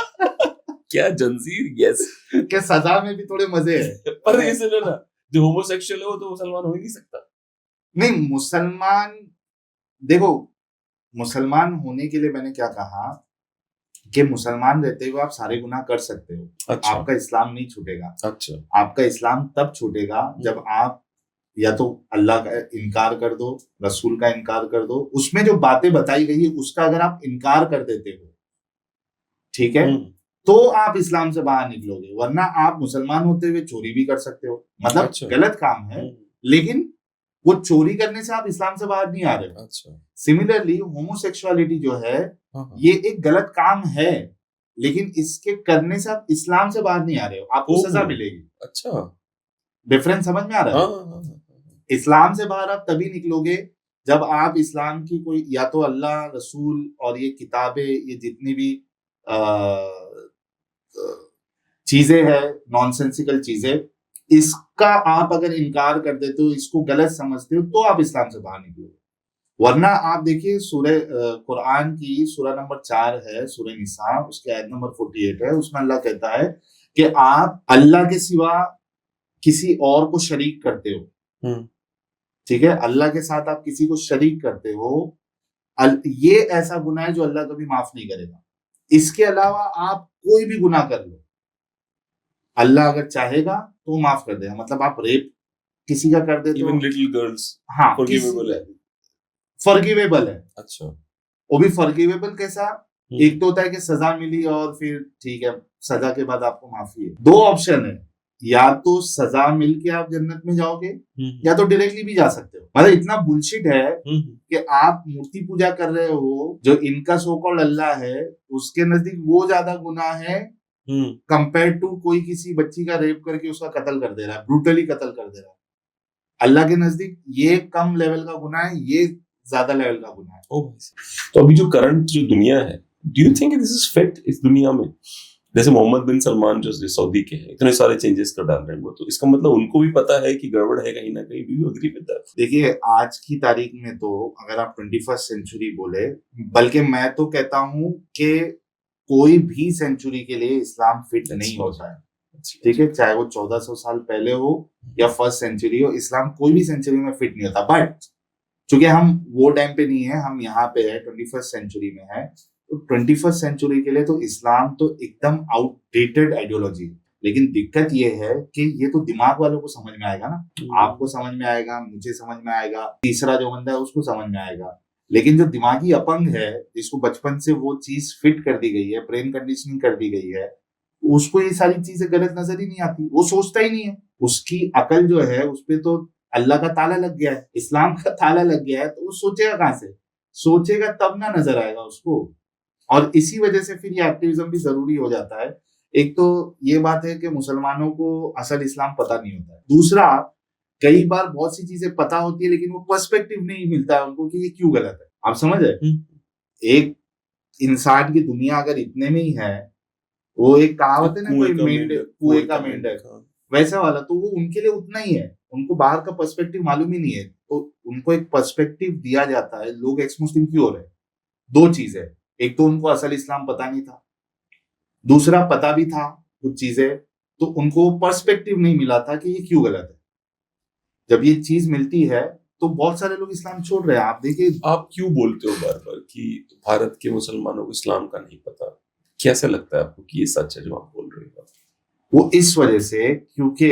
Speaker 1: क्या जंजीर, यस।
Speaker 2: के सजा में भी थोड़े मजे है।
Speaker 1: पर ये सुनो ना, जो होमोसेक्सुअल है वो तो मुसलमान हो ही नहीं सकता।
Speaker 2: नहीं मुसलमान, देखो मुसलमान होने के लिए मैंने क्या कहा कि मुसलमान रहते हुए आप सारे गुनाह कर सकते हो।
Speaker 1: अच्छा।
Speaker 2: आपका इस्लाम नहीं छूटेगा।
Speaker 1: अच्छा।
Speaker 2: आपका इस्लाम तब छूटेगा जब आप या तो अल्लाह का इनकार कर दो, रसूल का इनकार कर दो, उसमें जो बातें बताई गई है उसका अगर आप इनकार कर देते हो, ठीक है, तो आप इस्लाम से बाहर निकलोगे। वरना आप मुसलमान होते हुए चोरी भी कर सकते हो, मतलब
Speaker 1: अच्छा।
Speaker 2: गलत काम है, लेकिन वो चोरी करने से आप इस्लाम से बाहर नहीं आ रहे हो।
Speaker 1: अच्छा।
Speaker 2: सिमिलरली होमोसेक्सुअलिटी जो है
Speaker 1: हाँ।
Speaker 2: ये एक गलत काम है, लेकिन इसके करने से आप इस्लाम से बाहर नहीं आ रहे हो, आपको
Speaker 1: ओह।
Speaker 2: सजा मिलेगी।
Speaker 1: अच्छा।
Speaker 2: डिफरेंस समझ में आ रहा है?
Speaker 1: हाँ।
Speaker 2: इस्लाम से बाहर आप तभी निकलोगे जब आप इस्लाम की कोई या तो अल्लाह, रसूल और ये किताबें, ये जितनी भी चीजें हैं, नॉनसेंसिकल चीजें, इसका आप अगर इनकार कर देते हो, इसको गलत समझते हो, तो आप इस्लाम से बाहर निकलोगे। वरना आप देखिए सूरह कुरान की सूरह नंबर 4 है, सूरह निसा, उसके आयत नंबर 48 है, उसमें अल्लाह कहता है कि आप अल्लाह के सिवा किसी और को शरीक करते हो। ठीक है, अल्लाह के साथ आप किसी को शरीक करते हो, ये ऐसा गुनाह है जो अल्लाह कभी माफ नहीं करेगा। इसके अलावा आप कोई भी गुनाह कर लो, अल्लाह अगर चाहेगा तो माफ कर देगा। मतलब आप रेप किसी का कर देते हो,
Speaker 1: इवन लिटिल गर्ल्स,
Speaker 2: हाँ
Speaker 1: फॉरगिवेबल है।
Speaker 2: फॉरगिवेबल है।
Speaker 1: अच्छा।
Speaker 2: वो भी फॉरगिवेबल कैसा? एक तो होता है कि सजा मिली और फिर ठीक है, सजा के बाद आपको माफी है। दो ऑप्शन है, या तो सजा मिल के आप जन्नत में जाओगे या तो डायरेक्टली भी जा सकते हो। मतलब इतना बुलशिट है कि आप मूर्ति पूजा कर रहे हो, जो इनका सो कॉल्ड अल्लाह है, उसके नजदीक वो ज्यादा गुनाह है कंपेयर टू कोई किसी बच्ची का रेप करके उसका कत्ल कर दे रहा है, ब्रूटली कत्ल कर दे रहा है। अल्लाह के नजदीक ये कम लेवल का गुनाह है, ये ज्यादा लेवल का गुनाह है।
Speaker 1: तो अभी जो करंट जो दुनिया है, do you think this is fit इस दुनिया में? जैसे मोहम्मद बिन सलमान जो सऊदी के हैं, इतने सारे चेंजेस कर डाल रहे हैं वो, तो इसका मतलब उनको भी पता है कि गड़बड़ है कहीं ना कहीं। Do you agree with that?
Speaker 2: देखिए आज की तारीख में तो अगर आप 21st सेंचुरी बोले, बल्कि मैं तो कहता हूं कि कोई भी सेंचुरी के लिए इस्लाम फिट नहीं होता है। ठीक है, चाहे वो 1400 साल पहले हो या फर्स्ट सेंचुरी हो, इस्लाम कोई भी सेंचुरी में फिट नहीं होता। बट चूंकि हम वो टाइम पे नहीं है, हम यहाँ पे है, 21st सेंचुरी में है, तो 21st सेंचुरी के लिए तो इस्लाम तो एकदम आउटडेटेड आइडियोलॉजी है। लेकिन दिक्कत ये है कि ये तो दिमाग वालों को समझ में आएगा ना, आपको समझ में आएगा, मुझे समझ में आएगा, तीसरा जो बंदा है उसको समझ में आएगा। लेकिन जो दिमागी अपंग है, जिसको बचपन से वो चीज फिट कर दी गई है, ब्रेन कंडीशनिंग कर दी गई है, उसको ये सारी चीजें गलत नजर ही नहीं आती, वो सोचता ही नहीं है। उसकी अकल जो है उस पे तो अल्लाह का ताला लग गया है, इस्लाम का ताला लग गया है, तो वो सोचेगा कहां से? सोचेगा तब ना नजर आएगा उसको। और इसी वजह से फिर ये एक्टिविज्म भी जरूरी हो जाता है। एक तो ये बात है कि मुसलमानों को असल इस्लाम पता नहीं होता है। दूसरा, कई बार बहुत सी चीजें पता होती है लेकिन वो पर्सपेक्टिव नहीं मिलता है उनको कि ये क्यों गलत है। आप समझ रहे? एक इंसान की दुनिया अगर इतने में ही है, वो एक कहावत है ना, कोई कुएं का मेंढक, वैसा वाला, तो वो उनके लिए उतना ही है, उनको बाहर का पर्सपेक्टिव मालूम ही नहीं है। तो उनको एक पर्सपेक्टिव दिया जाता है। लोग एक्स मुस्लिम क्यों हो रहे हैं? दो चीज है, एक तो उनको असल इस्लाम पता नहीं था, दूसरा पता भी था कुछ चीजें, तो उनको पर्सपेक्टिव नहीं मिला था कि ये क्यों गलत है। जब ये चीज मिलती है तो बहुत सारे लोग इस्लाम छोड़ रहे हैं। आप देखिए,
Speaker 1: आप क्यों बोलते हो बार बार कि भारत के मुसलमानों को इस्लाम का नहीं पता? कैसे लगता है आपको कि ये सच है जो आप बोल रहे हो?
Speaker 2: वो इस वजह से क्योंकि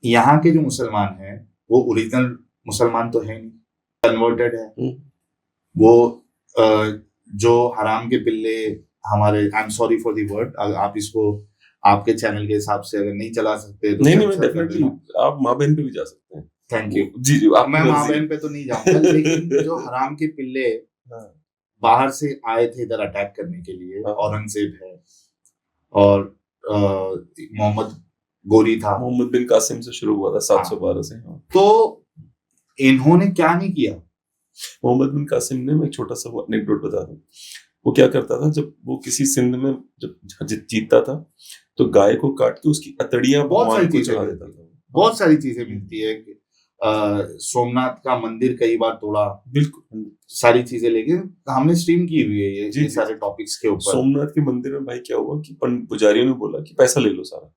Speaker 2: यहाँ के जो मुसलमान हैं वो ओरिजिनल मुसलमान तो है नहीं, कन्वर्टेड है। वो जो हराम के पिल्ले हमारे, I am sorry for the word, आप इसको आपके चैनल के हिसाब से अगर नहीं चला सकते तो
Speaker 1: नहीं, मैं डेफिनेटली, आप माँ बहन पे भी जा सकते हैं।
Speaker 2: थैंक यू
Speaker 1: जी,
Speaker 2: मैं माँ बहन पे तो नहीं जाऊंगा, लेकिन जो हराम के पिल्ले बाहर से आए थे इधर अटैक करने के लिए,
Speaker 1: हाँ।
Speaker 2: औरंगजेब है और मोहम्मद गोरी था।
Speaker 1: मोहम्मद बिन कासिम से शुरू हुआ था 712 से। हाँ।
Speaker 2: तो इन्होंने क्या नहीं किया।
Speaker 1: मोहम्मद बिन कासिम ने, मैं एक छोटा सा एनेक्डोट बता दूं, वो क्या करता था, जब वो किसी सिंध में जब जीतता था तो गाय को काट के उसकी अतड़ियां
Speaker 2: बहुत
Speaker 1: भगवान
Speaker 2: सारी
Speaker 1: को
Speaker 2: चीजें
Speaker 1: चढ़ा
Speaker 2: मिलती
Speaker 1: देता
Speaker 2: है,
Speaker 1: था।
Speaker 2: बहुत सारी चीजें मिलती है। सोमनाथ का मंदिर कई बार तोड़ा,
Speaker 1: बिल्कुल।
Speaker 2: सारी चीजें लेके हमने स्ट्रीम की हुई है
Speaker 1: जी,
Speaker 2: ये
Speaker 1: जी,
Speaker 2: सारे
Speaker 1: जी।
Speaker 2: टॉपिक्स के ऊपर।
Speaker 1: सोमनाथ के मंदिर में भाई क्या हुआ कि पुजारियों ने बोला कि पैसा ले लो सारा,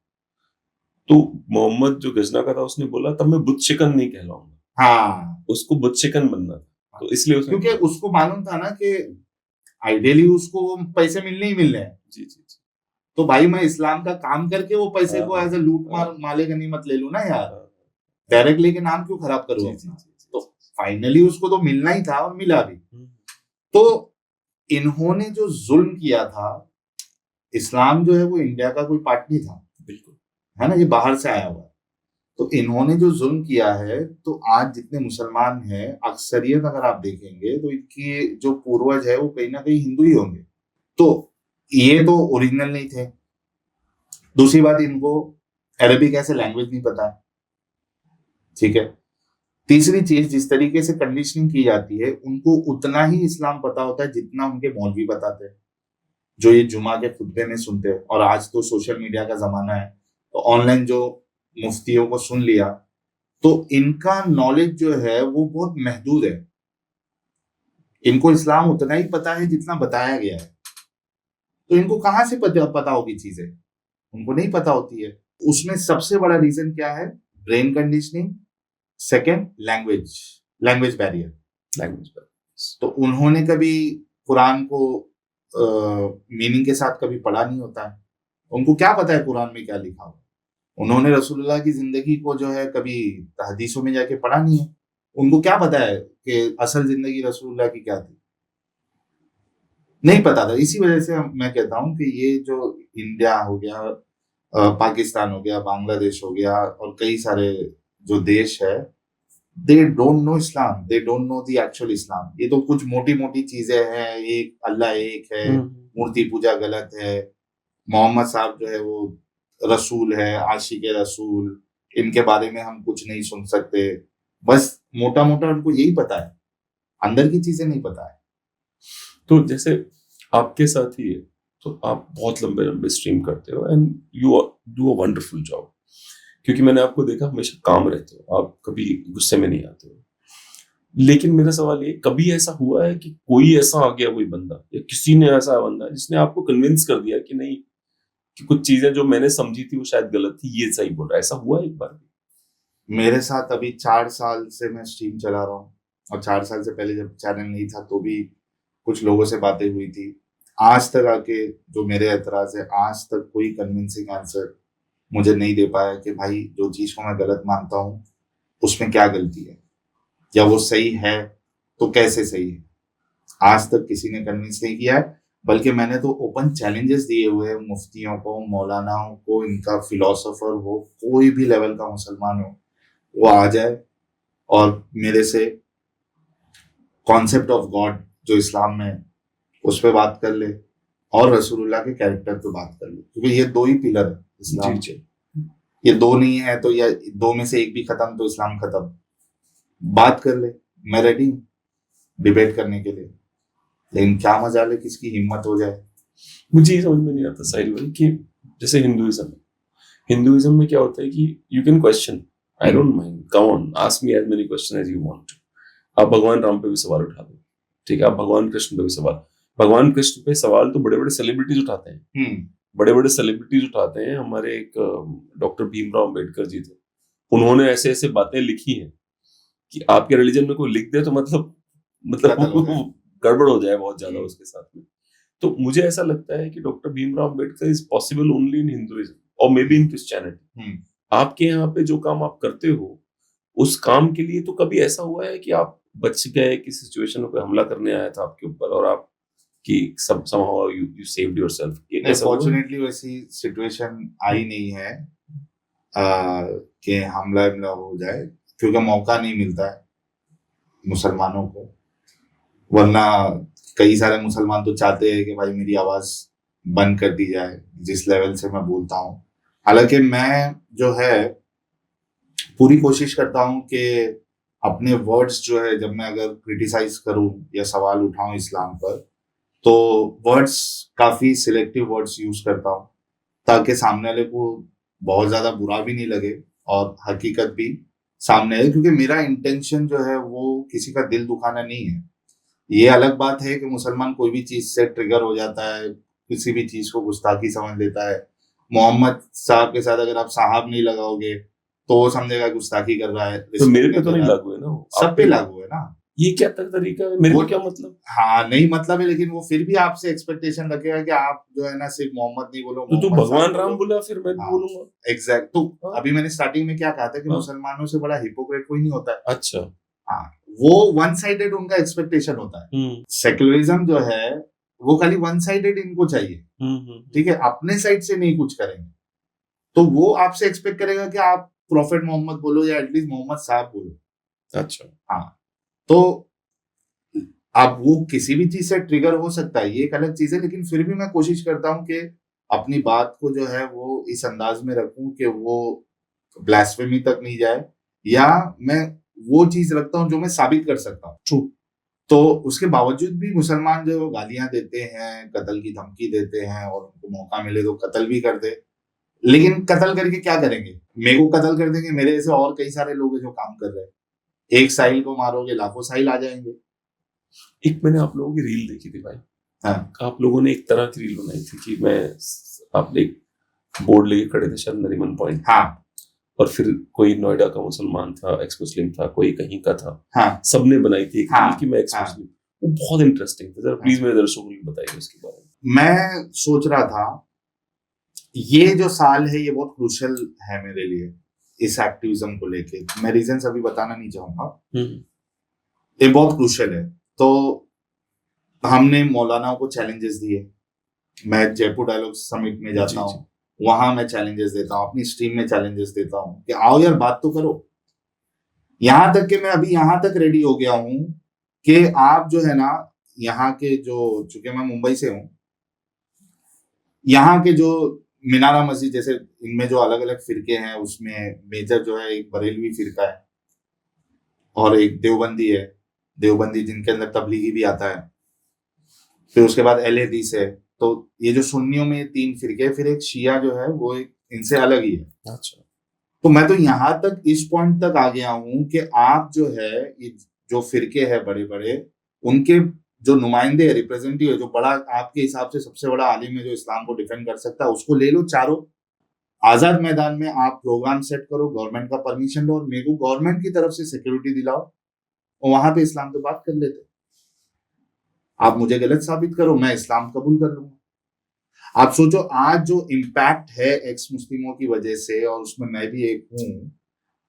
Speaker 1: तो मोहम्मद जो गजना का था उसने बोला तब मैं बुत शिकन नहीं कहलाऊंगा,
Speaker 2: हाँ,
Speaker 1: उसको बुत शिकन बनना था, तो इसलिए उसने
Speaker 2: क्योंकि उसको मालूम था ना कि आइडियली उसको वो पैसे मिलने ही मिलने हैं।
Speaker 1: जी, जी, जी।
Speaker 2: तो भाई मैं इस्लाम का काम करके वो पैसे
Speaker 1: हाँ,
Speaker 2: को
Speaker 1: हाँ,
Speaker 2: एज ए लूट मार
Speaker 1: हाँ,
Speaker 2: माले गनीमत ले लूं ना यार,
Speaker 1: हाँ,
Speaker 2: डायरेक्ट लेके नाम क्यों खराब करूं
Speaker 1: जी, जी,
Speaker 2: अपना।
Speaker 1: जी, जी,
Speaker 2: तो
Speaker 1: जी।
Speaker 2: फाइनली उसको तो मिलना ही था और मिला भी।
Speaker 1: हम्म,
Speaker 2: तो इन्होंने जो जुल्म किया था, इस्लाम जो है वो इंडिया का कोई पार्ट नहीं था,
Speaker 1: बिल्कुल।
Speaker 2: है ना, ये बाहर से आया हुआ है। तो इन्होंने जो जुल्म किया है, तो आज जितने मुसलमान हैं अक्सरियत अगर आप देखेंगे तो इनकी जो पूर्वज है वो कहीं ना कहीं हिंदू ही होंगे। तो ये तो ओरिजिनल नहीं थे। दूसरी बात, इनको अरबिक ऐसे लैंग्वेज नहीं पता है, ठीक है। तीसरी चीज, जिस तरीके से कंडीशनिंग की जाती है, उनको उतना ही इस्लाम पता होता है जितना उनके मौलवी बताते हैं, जो ये जुमा के खुतबे में सुनते हैं। और आज तो सोशल मीडिया का जमाना है, तो ऑनलाइन जो मुफ्तियों को सुन लिया, तो इनका नॉलेज जो है वो बहुत महदूद है। इनको इस्लाम उतना ही पता है जितना बताया गया है। तो इनको कहाँ से पता होगी चीजें, उनको नहीं पता होती है। उसमें सबसे बड़ा रीजन क्या है? Brain conditioning. Second, language, language barrier.
Speaker 1: Language पर।
Speaker 2: तो उन्होंने कभी कुरान को मीनिंग के साथ कभी पढ़ा नहीं होता है। उनको क्या पता है कुरान में क्या लिखा हुआ। उन्होंने रसूलुल्लाह की जिंदगी को जो है कभी हदीसों में जाके पढ़ा नहीं है। उनको क्या पता है कि असल जिंदगी रसूलुल्लाह की क्या थी, नहीं पता था। इसी वजह से मैं कहता हूँ कि ये जो इंडिया हो गया, पाकिस्तान हो गया, बांग्लादेश हो गया, और कई सारे जो देश है, they don't know Islam, they don't know the actual Islam. ये तो कुछ मोटी मोटी चीजें हैं, एक अल्लाह एक है, मूर्ति पूजा गलत है, मोहम्मद साहब जो है वो रसूल है, आशिक रसूल, इनके बारे में हम कुछ नहीं सुन सकते। बस मोटा मोटा उनको यही पता है, अंदर की चीजें नहीं पता है।
Speaker 1: तो जैसे आपके साथ ही है, तो आप बहुत लंबे लंबे स्ट्रीम करते हो and you do a wonderful job, क्योंकि मैंने आपको देखा हमेशा काम रहते हो, आप कभी गुस्से में नहीं आते हो। लेकिन मेरा सवाल ये, कभी ऐसा हुआ है कि कोई ऐसा आ गया, कोई बंदा या किसी ने ऐसा बंदा जिसने आपको कन्विंस कर दिया कि नहीं, कि कुछ चीजें जो मैंने समझी थी वो शायद गलत थी, ये सही बोल रहा है, ऐसा हुआ है एक बार भी?
Speaker 2: मेरे साथ अभी 4 साल से मैं स्ट्रीम चला रहा हूँ, और 4 साल से पहले जब चैनल नहीं था तो भी कुछ लोगों से बातें हुई थी। आज तक आके जो मेरे एतराज है, आज तक कोई कन्विंसिंग आंसर मुझे नहीं दे पाया कि भाई जो चीज को मैं गलत मानता हूँ उसमें क्या गलती है, या वो सही है तो कैसे सही है। आज तक किसी ने कन्विंस नहीं किया है। बल्कि मैंने तो ओपन चैलेंजेस दिए हुए हैं मुफ्तियों को, मौलानाओं को, इनका फिलोसोफर हो, कोई भी लेवल का मुसलमान हो, वो आ जाए और मेरे से कॉन्सेप्ट ऑफ गॉड जो इस्लाम में है उस पर बात कर ले, और रसूलुल्लाह के कैरेक्टर पे बात कर ले, क्योंकि ये दो ही पिलर है इस्लाम
Speaker 1: जी,
Speaker 2: के। ये दो नहीं है तो, या दो में से एक भी खत्म तो इस्लाम खत्म। बात कर ले, मैं रेडी हूँ डिबेट करने के लिए, लेकिन क्या मजा ले किसकी हिम्मत हो जाए।
Speaker 1: मुझे ये समझ में नहीं आता साहिल भाई कि जैसे हिंदुइज्म में क्या होता है कि you can question, I don't mind, come on ask me as many question as you want to. आप भगवान राम पे भी सवाल उठा दो, ठीक है, आप भगवान कृष्ण पे भी सवाल, भगवान कृष्ण पे सवाल तो बड़े बड़े सेलिब्रिटीज उठाते हैं, बड़े बड़े सेलिब्रिटीज उठाते हैं। हमारे एक डॉक्टर भीमराव अम्बेडकर जी थे, उन्होंने ऐसे ऐसे बातें लिखी हैं कि आपके रिलीजन में कोई लिख दे तो मतलब गड़बड़ हो जाए बहुत ज्यादा उसके साथ में। तो मुझे ऐसा लगता है कि doctor Bhimrao Ambedkar is possible only in Hinduism और मे बी इन क्रिश्चियनिटी। आपके यहाँ पे जो काम आप करते हो, उस काम के लिए तो कभी ऐसा हुआ है कि आप बच गए, किसी सिचुएशन में कोई हमला करने आया था आपके ऊपर और आप कि सब somehow you saved yourself, ये
Speaker 2: नहीं,
Speaker 1: ऐसा हुआ?
Speaker 2: फॉर्चुनेटली वैसी सिचुएशन आई नहीं है कि हमला हो जाए, क्योंकि मौका नहीं मिलता है मुसलमानों को। वरना कई सारे मुसलमान तो चाहते हैं कि भाई मेरी आवाज बंद कर दी जाए जिस लेवल से मैं बोलता हूँ। हालांकि मैं जो है पूरी कोशिश करता हूँ कि अपने वर्ड्स जो है, जब मैं अगर क्रिटिसाइज करूँ या सवाल उठाऊं इस्लाम पर, तो वर्ड्स काफी सिलेक्टिव वर्ड्स यूज करता हूँ ताकि सामने वाले को बहुत ज्यादा बुरा भी नहीं लगे और हकीकत भी सामने आए, क्योंकि मेरा इंटेंशन जो है वो किसी का दिल दुखाना नहीं है। ये अलग बात है कि मुसलमान कोई भी चीज से ट्रिगर हो जाता है, किसी भी चीज को गुस्ताखी समझ लेता है। मोहम्मद साहब के साथ अगर आप साहब नहीं लगाओगे तो वो समझेगा गुस्ताखी कर रहा है,
Speaker 1: तो मेरे
Speaker 2: रिस्पेक्ट
Speaker 1: पे तो
Speaker 2: नहीं
Speaker 1: नहीं
Speaker 2: कर रहा है।
Speaker 1: लागू है ना वो,
Speaker 2: सब
Speaker 1: आप
Speaker 2: पे
Speaker 1: पे
Speaker 2: लागू है ना।
Speaker 1: ये क्या तरीका है, मेरे
Speaker 2: वो
Speaker 1: को क्या मतलब?
Speaker 2: हाँ नहीं मतलब है, लेकिन वो फिर भी आपसे एक्सपेक्टेशन रखेगा कि आप जो है ना सिर्फ मोहम्मद नहीं बोलो,
Speaker 1: तो तू
Speaker 2: मोहम्मद साहब
Speaker 1: भगवान राम
Speaker 2: बोलो।
Speaker 1: बोला, फिर मैं भी
Speaker 2: हाँ
Speaker 1: बोलूंगा।
Speaker 2: एग्जैक्ट। तो
Speaker 1: हाँ
Speaker 2: अभी मैंने स्टार्टिंग में क्या कहा था कि
Speaker 1: हाँ,
Speaker 2: मुसलमानों से बड़ा हिपोक्रेट कोई नहीं होता है।
Speaker 1: अच्छा।
Speaker 2: हाँ, वो वन साइडेड उनका एक्सपेक्टेशन होता है।
Speaker 1: हम्म
Speaker 2: सेक्युलरिज्म जो है वो खाली वन साइडेड इनको चाहिए, ठीक है, अपने साइड से नहीं कुछ करेंगे। तो वो आपसे एक्सपेक्ट करेगा कि आप प्रॉफेट मोहम्मद बोलो या एटलीस्ट मोहम्मद साहब बोलो।
Speaker 1: अच्छा।
Speaker 2: हाँ, तो अब वो किसी भी चीज से ट्रिगर हो सकता है, ये एक अलग चीज है, लेकिन फिर भी मैं कोशिश करता हूँ कि अपनी बात को जो है वो इस अंदाज में रखूं कि वो ब्लास्फेमी तक नहीं जाए, या मैं वो चीज रखता हूँ जो मैं साबित कर सकता हूँ।
Speaker 1: ट्रू।
Speaker 2: तो उसके बावजूद भी मुसलमान जो गालियां देते हैं, कत्ल की धमकी देते हैं, और उनको मौका मिले तो कत्ल भी कर दे। लेकिन कत्ल करके क्या करेंगे? मेरे को कत्ल कर देंगे, मेरे जैसे और कई सारे लोग हैं जो काम कर रहे हैं। एक साहिल को मारोगे लाखों साहिल आ जाएंगे।
Speaker 1: एक मैंने आप लोगों की रील देखी थी भाई।
Speaker 2: हाँ
Speaker 1: आप लोगों ने एक तरह की रील बनाई थी कि आपने एक बोर्ड लेके खड़े थे शायद नरीमन पॉइंट,
Speaker 2: हाँ
Speaker 1: और फिर कोई नोएडा का मुसलमान था, एक्स मुस्लिम था, कोई कहीं का था,
Speaker 2: हाँ
Speaker 1: सबने बनाई थी एक
Speaker 2: हाँ
Speaker 1: रील कि मैं एक्स
Speaker 2: हाँ
Speaker 1: मुस्लिम। वो बहुत इंटरेस्टिंग था, जरा प्लीज मेरे दर्शकों को बताइए उसके बारे में।
Speaker 2: मैं सोच रहा था ये जो साल है ये बहुत क्रूशियल है मेरे लिए इस एक्टिविज्म को लेके। मैं रीजन अभी बताना नहीं चाहूंगा, ये बहुत क्रूशियल है। तो हमने मौलाना को चैलेंजेस दिए। मैं जयपुर डायलॉग समिट में
Speaker 1: जी
Speaker 2: जाता
Speaker 1: जी।
Speaker 2: हूँ, वहां मैं चैलेंजेस देता हूँ, अपनी स्ट्रीम में चैलेंजेस देता हूँ कि आओ यार बात तो करो। यहां तक कि मैं अभी यहां तक रेडी हो गया हूं कि आप जो है ना, यहाँ के जो, चूंकि मैं मुंबई से हूँ, यहाँ के जो मीनारा मस्जिद जैसे इनमें जो अलग अलग फिरके हैं उसमें मेजर जो है एक बरेलवी फिरका है और एक देवबंदी है। देवबंदी जिनके अंदर तबलीगी भी आता है। फिर उसके बाद अहले हदीस है। तो ये जो सुन्नियों में तीन फिरके, फिर एक शिया जो है वो एक इनसे अलग ही है।
Speaker 1: अच्छा।
Speaker 2: तो मैं तो यहाँ तक इस पॉइंट तक आ गया हूँ कि आप जो है ये जो फिरके हैं बड़े बड़े, उनके जो नुमाइंदे है, रिप्रेजेंटेटिव है, जो बड़ा आपके हिसाब से सबसे बड़ा आलिम है जो इस्लाम को डिफेंड कर सकता है, उसको ले लो चारों, आजाद मैदान में आप प्रोग्राम सेट करो, गवर्नमेंट का परमिशन लो और मेरे को गवर्नमेंट की तरफ से सिक्योरिटी दिलाओ, और वहां पे इस्लाम पे बात कर लेते। आप मुझे गलत साबित करो, मैं इस्लाम कबूल कर लूंगा। आप सोचो आज जो इम्पैक्ट है एक्स मुस्लिमों की वजह से, और उसमें मैं भी एक हूं,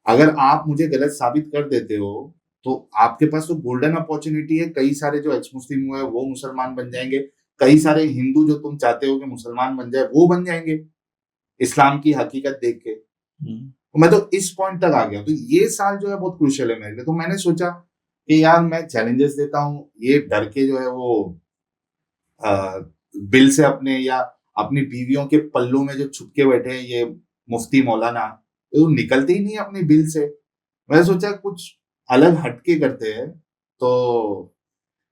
Speaker 2: अगर आप मुझे गलत साबित कर देते हो तो आपके पास तो गोल्डन अपॉर्चुनिटी है। कई सारे जो एक्स मुस्लिम हुए वो मुसलमान बन जाएंगे, कई सारे हिंदू जो तुम चाहते हो कि मुसलमान बन जाए वो बन जाएंगे इस्लाम की हकीकत देख के। तो मैं तो इस पॉइंट तक आ गया। तो ये साल जो है बहुत क्रूशियल है मेरे लिए। तो मैंने सोचा कि यार मैं चैलेंजेस देता हूँ, ये डर के जो है वो बिल से अपने या अपनी बीवियों के पल्लों में जो छुपके बैठे हैं ये मुफ्ती मौलाना, वो निकलते ही नहीं अपनी बिल से। मैंने सोचा कुछ अलग हटके करते हैं। तो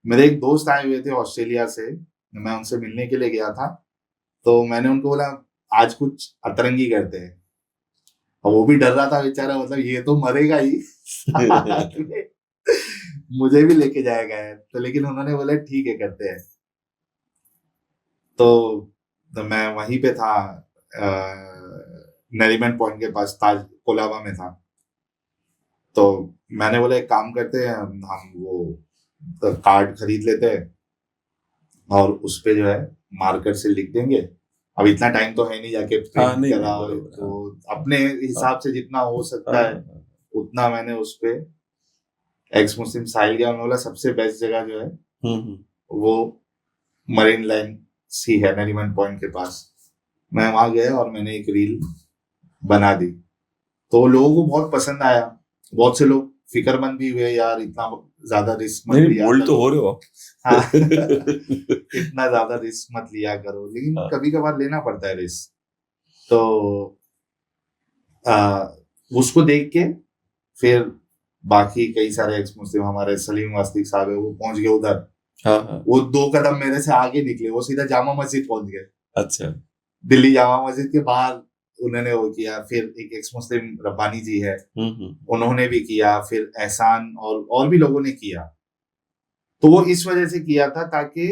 Speaker 2: मेरे एक दोस्त आए हुए थे ऑस्ट्रेलिया से, मैं उनसे मिलने के लिए गया था। तो मैंने उनको बोला आज कुछ अतरंगी करते हैं, और वो भी डर रहा था बेचारा, मतलब ये तो मरेगा ही साथ में मुझे भी लेके जाएगा है। तो लेकिन उन्होंने बोला ठीक है करते हैं। तो मैं वहीं पे था, नरीमन पॉइंट के पास ताज कोलाबा में था। तो मैंने बोला एक काम करते हैं, हम वो कार्ड खरीद लेते हैं और उस पे जो है मार्कर से लिख देंगे। अब इतना टाइम तो है नहीं जाके
Speaker 1: हाँ
Speaker 2: प्रिंट
Speaker 1: नहीं नहीं,
Speaker 2: कराओ,
Speaker 1: बराबर,
Speaker 2: तो अपने हिसाब से जितना हो सकता
Speaker 1: हाँ
Speaker 2: है
Speaker 1: हाँ हाँ।
Speaker 2: उतना मैंने उस पे एक्स मुस्लिम साहिल गया। उन्होंने बोला सबसे बेस्ट जगह जो है
Speaker 1: हम्म।
Speaker 2: वो मरीन लाइन सी है नरीमन पॉइंट के पास। मैं वहां गया और मैंने एक रील बना दी। तो लोगों को बहुत पसंद आया। बहुत से लोग फिक्रमंद भी हुए, यार इतना ज्यादा रिस्क मत
Speaker 1: नहीं,
Speaker 2: लिया
Speaker 1: बोल्ड तो
Speaker 2: करो।
Speaker 1: हो रहे हो आप।
Speaker 2: हाँ इतना ज्यादा रिस्क मत लिया करो, लेकिन
Speaker 1: हाँ।
Speaker 2: कभी कभार लेना पड़ता है रिस्क। तो उसको देख के फिर बाकी कई सारे एक्स मुस्लिम, हमारे सलीम वास्तिक साहब है, वो पहुंच गए उधर।
Speaker 1: हाँ हाँ।
Speaker 2: वो 2 कदम मेरे से आगे निकले, वो सीधा जामा मस्जिद पहुंच गए।
Speaker 1: अच्छा।
Speaker 2: दिल्ली जामा मस्जिद के बाहर उन्होंने वो किया। फिर एक एक्स मुस्लिम रब्बानी जी है, उन्होंने भी किया, फिर एहसान और भी लोगों ने किया। तो वो इस वजह से किया था ताकि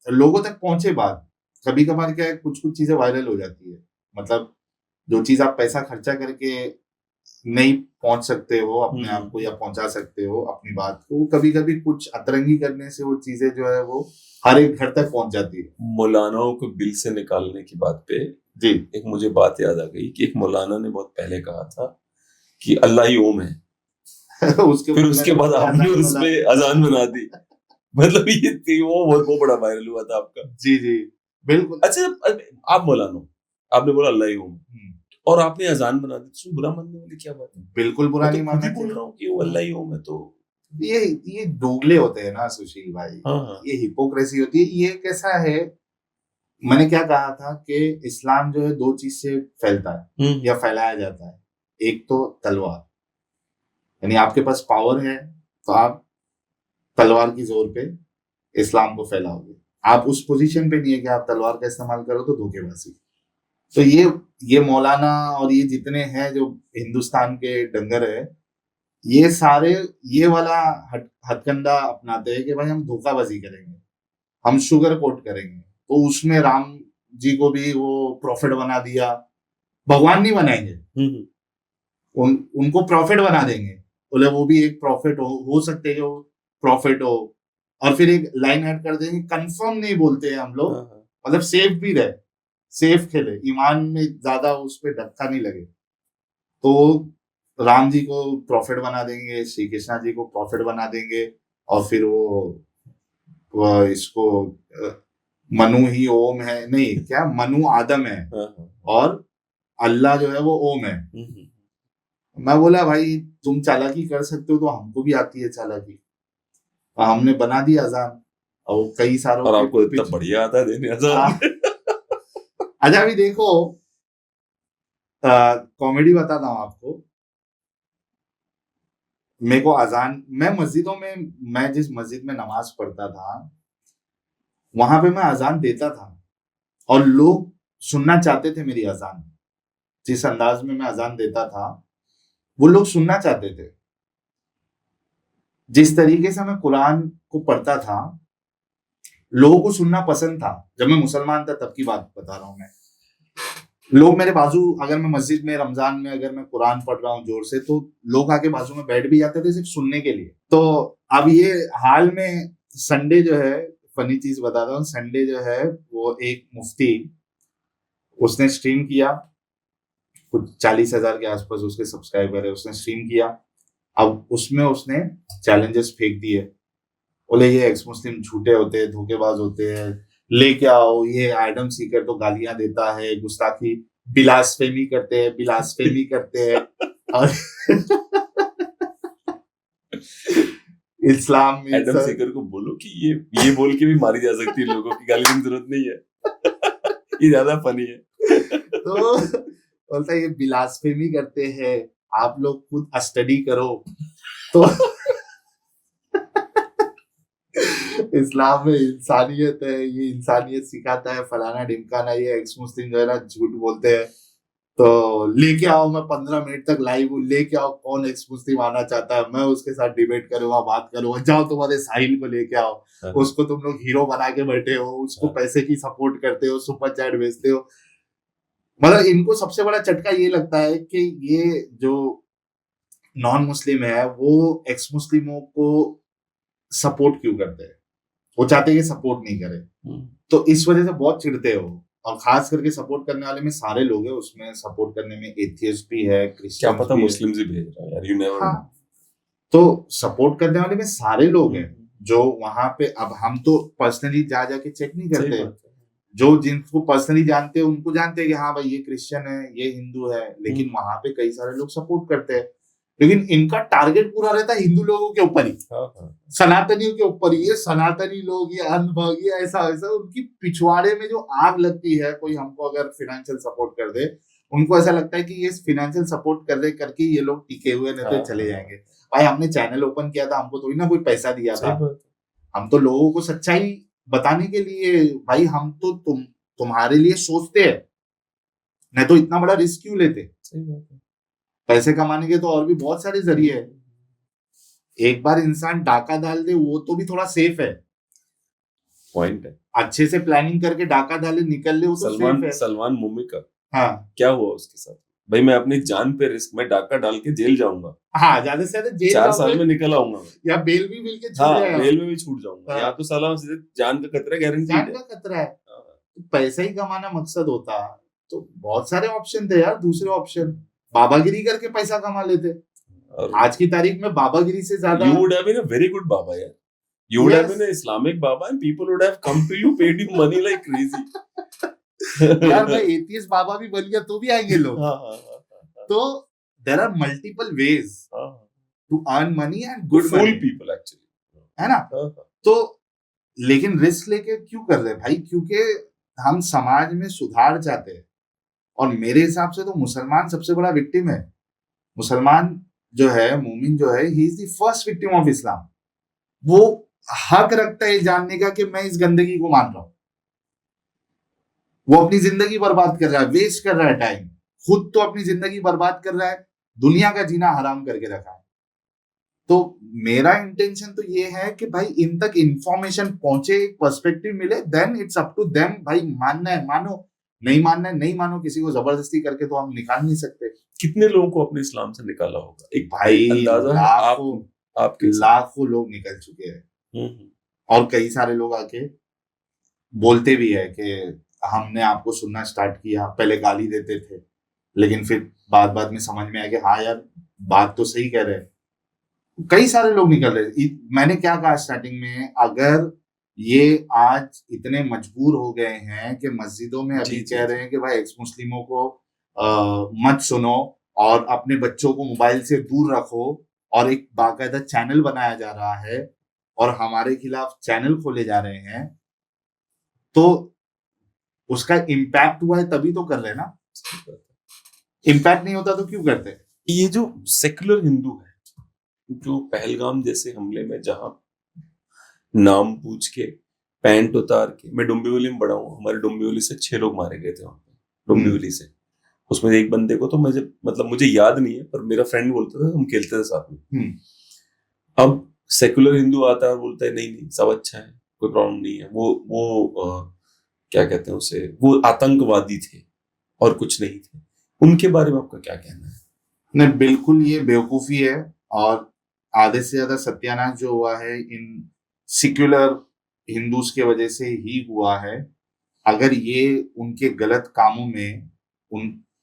Speaker 2: लोगों तक पहुंचे बात। कभी कभार क्या है, कुछ कुछ चीजें वायरल हो जाती है, मतलब जो चीज आप पैसा खर्चा करके नहीं पहुंच सकते हो अपने आप को, या पहुंचा सकते हो अपनी बात को, कभी कभी कुछ अतरंगी करने से वो चीजें जो है वो हर एक घर तक पहुंच जाती है।
Speaker 1: मौलानाओं को बिल से निकालने की बात पे
Speaker 2: जी
Speaker 1: एक मुझे बात याद आ गई कि एक मौलाना ने बहुत पहले कहा था कि अल्लाह ही ओम है। फिर उसके बाद आपने उसमें अजान बना दी। मतलब ये थी वो बड़ा वायरल हुआ था आपका।
Speaker 2: जी जी बिल्कुल।
Speaker 1: अच्छा, आप मौलाना हो, आपने बोला अल्लाह ही ओम और आपने अजान बना दी, तो बुरा मानने वाली क्या बात है?
Speaker 2: बिल्कुल बुरा नहीं मानना
Speaker 1: बोल रहा हूँ कि वो अल्लाह ही ओम है। तो
Speaker 2: ये दोगले होते हैं ना सुशील भाई।
Speaker 1: हाँ।
Speaker 2: ये हिपोक्रेसी होती है। ये कैसा है, मैंने क्या कहा था कि इस्लाम जो है 2 चीज से फैलता है या फैलाया जाता है। एक तो तलवार, यानी आपके पास पावर है तो आप तलवार की जोर पे इस्लाम को फैलाओगे। आप उस पोजीशन पे नहीं है कि आप तलवार का इस्तेमाल करो, तो धोखेबाजी। तो ये मौलाना और ये जितने हैं जो हिंदुस्तान के डंगर है, ये सारे ये वाला हथकंडा अपनाते हैं कि भाई हम धोखाबाजी करेंगे, हम शुगर कोट करेंगे। तो उसमें राम जी को भी वो प्रॉफिट बना दिया। भगवान नहीं बनाएंगे, उनको प्रॉफिट बना देंगे। बोले वो भी एक प्रॉफिट हो सकते है, वो प्रॉफिट हो। और फिर एक लाइन ऐड कर देंगे, कंफर्म नहीं बोलते हैं हम लोग, मतलब सेफ भी रहे, सेफ खेले, ईमान में ज्यादा उस पर धक्का नहीं लगे। तो राम जी को प्रॉफिट बना देंगे, श्री कृष्णा जी को प्रॉफिट बना देंगे, और फिर वो इसको मनु ही ओम है, नहीं क्या मनु आदम है, और अल्लाह जो है वो ओम है। मैं बोला भाई तुम चालाकी कर सकते हो तो हमको भी आती है चालाकी। हमने बना दी अजान, और कई सारों
Speaker 1: और आपको इतना बढ़िया आता है देने अजान।
Speaker 2: अच्छा अभी देखो, कॉमेडी बताता हूँ आपको। मेरे को अजान, मैं मस्जिदों में, मैं जिस मस्जिद में नमाज पढ़ता था वहां पे मैं अजान देता था, और लोग सुनना चाहते थे मेरी अजान। जिस अंदाज में मैं अजान देता था वो लोग सुनना चाहते थे। जिस तरीके से मैं कुरान को पढ़ता था लोगों को सुनना पसंद था। जब मैं मुसलमान था तब की बात बता रहा हूं मैं। लोग मेरे बाजू, अगर मैं मस्जिद में रमजान में अगर मैं कुरान पढ़ रहा हूँ जोर से, तो लोग आके बाजू में बैठ भी जाते थे सिर्फ सुनने के लिए। तो अब ये हाल में संडे जो है, फनी चीज बता रहा हूँ, संडे जो है वो एक मुफ्ती, उसने स्ट्रीम किया, कुछ 40,000 के आसपास उसके सब्सक्राइबर है, उसने स्ट्रीम किया। अब उसमें उसने चैलेंजेस फेंक दिए। बोले ये एक्स मुस्लिम झूठे होते हैं, धोखेबाज होते हैं, लेके आओ, ये आइटम सीकर तो गालियां देता है, गुस्ताखी, बिलास्फेमी करते हैं, बिलास्फेमी करते हैं। और इस्लाम में
Speaker 1: एडम सीकर को बोलो कि ये बोल के भी मारी जा सकती है, लोगों की गाली देने की जरूरत नहीं है। ये ज्यादा फनी है। तो
Speaker 2: बोलता है ये बिलास्फेमी करते हैं, आप लोग खुद स्टडी करो। तो इस्लाम में इंसानियत है, ये इंसानियत सिखाता है, फलाना ढिमकाना। ये एक्स मुस्लिम जो है ना झूठ बोलते हैं। तो लेके आओ, मैं 15 मिनट तक लाइव हूँ, लेके आओ, कौन एक्स मुस्लिम आना चाहता है, मैं उसके साथ डिबेट करूंगा, बात करूंगा। जाओ तुम्हारे साहिल को लेके आओ, उसको तुम लोग हीरो बना के बैठे हो, उसको पैसे की सपोर्ट करते हो, सुपर चैट भेजते हो। मतलब इनको सबसे बड़ा चटका ये लगता है कि ये जो नॉन मुस्लिम है वो एक्स मुस्लिमों को सपोर्ट क्यों करते हैं, वो चाहते हैं कि सपोर्ट नहीं करे। तो इस वजह से बहुत चिढ़ते हो। और खास करके सपोर्ट करने वाले में सारे लोग हैं, उसमें सपोर्ट करने में एथियस्ट भी है, क्रिश्चियन,
Speaker 1: क्या पता मुस्लिम भी भेज रहा है यार, यू नेवर नो।
Speaker 2: तो सपोर्ट करने वाले में सारे लोग हैं जो वहां पे। अब हम तो पर्सनली जा जाके चेक नहीं करते, जो जिनको पर्सनली जानते हैं उनको जानते हैं कि हाँ भाई ये क्रिश्चियन है, ये हिंदू है, लेकिन वहां पे कई सारे लोग सपोर्ट करते हैं। लेकिन इनका टारगेट पूरा रहता है हिंदू लोगों के ऊपर ही, सनातनियों के ऊपर ही। ये सनातनी लोग, ये अंधभक्त, ये ऐसा ऐसा, उनकी पिछवाड़े में जो आग लगती है, कोई हमको अगर फाइनेंशियल सपोर्ट कर दे, उनको ऐसा लगता है कि ये फाइनेंशियल सपोर्ट कर रहे करके ये लोग टिके हुए, नहीं तो चले जाएंगे। भाई हमने चैनल ओपन किया था, हमको थोड़ी ना कोई पैसा दिया था, हम तो लोगों को सच्चाई बताने के लिए, भाई हम तो तुम्हारे लिए सोचते हैं, नहीं तो इतना बड़ा रिस्क क्यों लेते। पैसे कमाने के तो और भी बहुत सारे जरिए हैं। एक बार इंसान डाका डाल दे वो तो भी थोड़ा सेफ है,
Speaker 1: पॉइंट है।
Speaker 2: अच्छे से प्लानिंग करके डाका डाले निकल ले, वो तो सेफ है।
Speaker 1: सलमान मुमी का
Speaker 2: क्या
Speaker 1: हुआ उसके साथ? भाई मैं अपनी जान पे रिस्क में डाका डाल के जेल जाऊंगा,
Speaker 2: ज्यादा से ज्यादा जेल
Speaker 1: 4 साल में निकल आऊंगा,
Speaker 2: या बेल भी मिल के छूट जाएगा,
Speaker 1: बेल में भी छूट जाऊंगा। यहाँ तो साला सीधे जान का खतरा, गारंटी
Speaker 2: जान का खतरा है। तो पैसा ही कमाना मकसद होता तो बहुत सारे ऑप्शन थे यार, दूसरे ऑप्शन बाबागिरी करके पैसा कमा लेते। आज की तारीख में बाबागिरी से ज्यादा,
Speaker 1: you would have been a very good baba यार, you would have been an Islamic baba and people would have come to you, paid you money like crazy।
Speaker 2: यार मैं एथियस्ट बाबा भी बन गया तो भी आएंगे लोग। तो there are multiple ways to earn money and good
Speaker 1: fool people actually,
Speaker 2: है ना। तो लेकिन रिस्क लेके क्यों कर रहे हैं भाई? क्योंकि हम समाज में सुधार चाहते हैं, और मेरे हिसाब से तो मुसलमान सबसे बड़ा विक्टिम है। मुसलमान जो है, मोमिन जो है, he is the first victim of Islam. वो हक रखता है जानने का कि मैं इस गंदगी को मान रहा हूं। वो अपनी जिंदगी बर्बाद कर रहा है, वेस्ट कर रहा है टाइम, खुद तो अपनी जिंदगी बर्बाद कर रहा है, दुनिया का जीना हराम करके रखा है। तो मेरा इंटेंशन तो ये है कि भाई इन तक इंफॉर्मेशन पहुंचे, एक पर्सपेक्टिव मिले, then it's up to them. भाई मानना है मानो, नहीं मानना है नहीं मानो, किसी को जबरदस्ती करके तो हम निकाल नहीं सकते।
Speaker 1: कितने लोगों को अपने इस्लाम से निकाला होगा? एक
Speaker 2: भाई
Speaker 1: अंदाजा
Speaker 2: आपके लाखों लोग निकल चुके हैं, और कई सारे लोग आके बोलते भी है कि हमने आपको सुनना स्टार्ट किया, पहले गाली देते थे, लेकिन फिर बाद में समझ में आया कि हाँ यार बात तो सही कह रहे हैं। कई सारे लोग निकल रहे। मैंने क्या कहा स्टार्टिंग में, अगर ये आज इतने मजबूर हो गए हैं कि मस्जिदों में अभी कह रहे हैं कि भाई एक्स मुस्लिमों को मत सुनो और अपने बच्चों को मोबाइल से दूर रखो, और एक बाकायदा चैनल बनाया जा रहा है और हमारे खिलाफ चैनल खोले जा रहे हैं, तो उसका इम्पैक्ट हुआ है तभी तो कर रहे हैं ना। इम्पैक्ट नहीं होता तो क्यों करते?
Speaker 1: ये जो सेकुलर हिंदू है, जो पहलगाम जैसे हमले में जहां नाम पूछ के पैंट उतार के, मैं डोंबिवली में बड़ा हूँ, हमारे डोंबिवली से 6 लोग मारे गए थे वहां पे, डोंबिवली से। उसमें एक बंदे को तो मुझे याद नहीं है, पर मेरा फ्रेंड बोलता था, हम खेलते थे साथ में। अब सेकुलर हिंदू आता है और बोलता है नहीं सब अच्छा है, कोई प्रॉब्लम नहीं है, वो क्या कहते हैं उसे, वो आतंकवादी थे और कुछ नहीं थे। उनके बारे में आपका क्या कहना है?
Speaker 2: नहीं, बिल्कुल ये बेवकूफी है, और आधे से ज्यादा सत्यानाश जो हुआ है इन सेक्युलर हिंदूज के वजह से ही हुआ है। अगर ये उनके गलत कामों में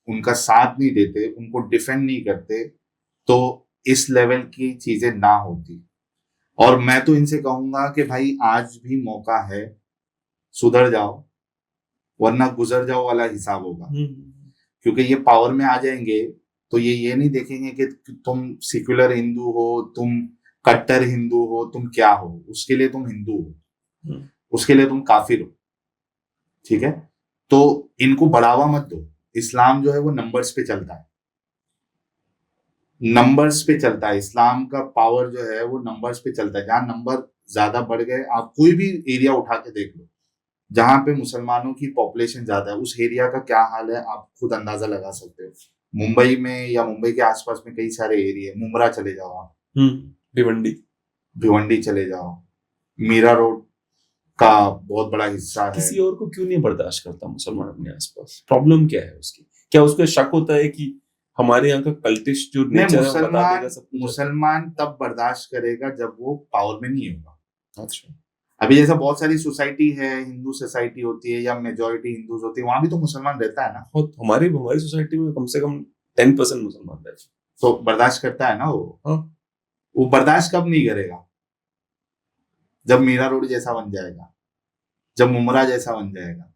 Speaker 2: उनका साथ नहीं देते, उनको डिफेंड नहीं करते, तो इस लेवल की चीजें ना होती। और मैं तो इनसे कहूंगा कि भाई आज भी मौका है, सुधर जाओ, वरना गुजर जाओ वाला हिसाब होगा। क्योंकि ये पावर में आ जाएंगे तो ये नहीं देखेंगे कि तुम सेक्युलर हिंदू हो, तुम कट्टर हिंदू हो, तुम क्या हो। उसके लिए तुम हिंदू हो, उसके लिए तुम काफिर हो, ठीक है। तो इनको बढ़ावा मत दो। इस्लाम जो है वो नंबर्स पे चलता है, नंबर्स पे चलता है। इस्लाम का पावर जो है वो नंबर्स पे चलता है। जहां नंबर ज्यादा बढ़ गए, आप कोई भी एरिया उठा के देख लो, जहां पे मुसलमानों की पॉपुलेशन ज्यादा है, उस एरिया का क्या हाल है आप खुद अंदाजा लगा सकते हो। मुंबई में या मुंबई के आसपास में कई सारे एरिया, मुमरा चले जाओ आप, भिवंडी चले जाओ, मीरा रोड का बहुत बड़ा हिस्सा है।
Speaker 1: किसी और को क्यों नहीं बर्दाश्त करता मुसलमान अपने आसपास? प्रॉब्लम क्या है उसकी? क्या उसको शक होता है कि हमारे यहाँ का कल्टिश जो नेचर है बता देगा सब कुछ?
Speaker 2: मुसलमान तब बर्दाश्त करेगा जब वो पावर में नहीं होगा। अच्छा, अभी जैसा बहुत सारी सोसाइटी है, हिंदू सोसाइटी होती है या मेजोरिटी हिंदूज होती है, वहां भी तो मुसलमान रहता है ना।
Speaker 1: हमारी सोसाइटी में कम से कम 10% मुसलमान रहते हैं,
Speaker 2: तो बर्दाश्त करता है ना वो। वो बर्दाश्त कब नहीं करेगा? जब मीरा रोड जैसा बन जाएगा, जब मुमरा जैसा बन जाएगा,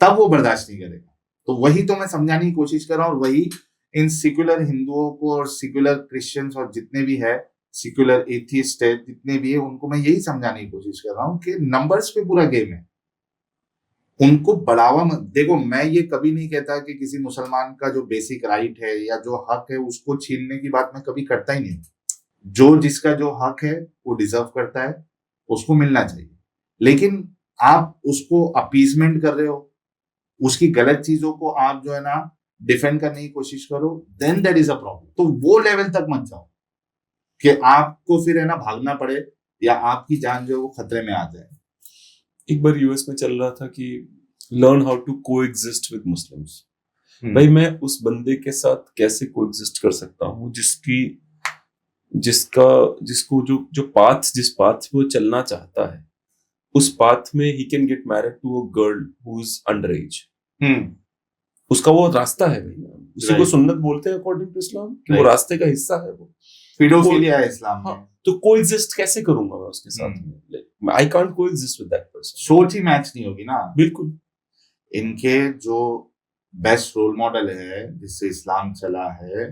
Speaker 2: तब वो बर्दाश्त नहीं करेगा। तो वही तो मैं समझाने की कोशिश कर रहा हूँ, और वही इन सेक्युलर हिंदुओं को और सेक्युलर क्रिश्चियंस और जितने भी है सेक्युलर एथियस्ट है जितने भी है, उनको मैं यही समझाने की कोशिश कर रहा हूँ कि नंबर्स पे पूरा गेम है, उनको बढ़ावा मत। देखो मैं ये कभी नहीं कहता कि किसी मुसलमान का जो बेसिक राइट है या जो हक है उसको छीनने की बात मैं कभी करता ही नहीं। जो जिसका जो हक है वो डिजर्व करता है, उसको मिलना चाहिए। लेकिन आप उसको अपीजमेंट कर रहे हो, उसकी गलत चीजों को आप जो है ना डिफेंड करने की कोशिश करो, then that is a problem. तो वो लेवल तक मत जाओ कि आपको फिर है ना भागना पड़े या आपकी जान जो है वो खतरे में आ जाए।
Speaker 1: एक बार यूएस में चल रहा था कि लर्न हाउ टू को एग्जिस्ट विद मुस्लिम्स। भाई मैं उस बंदे के साथ कैसे को एग्जिस्ट कर सकता हूँ जिसको जो पाथ जिस पाथ पे वो चलना चाहता है उस पाथ में he can get married to a girl who is under age. उसका वो रास्ता है भाई, उसी को सुन्नत बोलते हैं अकॉर्डिंग टू इस्लाम कि वो रास्ते का हिस्सा है। वो
Speaker 2: पीडोफिलिया है इस्लाम में।
Speaker 1: तो कोएग्जिस्ट कैसे करूंगा मैं उसके साथ में? I can't coexist with that person.
Speaker 2: सोच ही मैच नहीं होगी ना।
Speaker 1: बिल्कुल।
Speaker 2: इनके जो बेस्ट रोल मॉडल है जिससे इस्लाम चला है,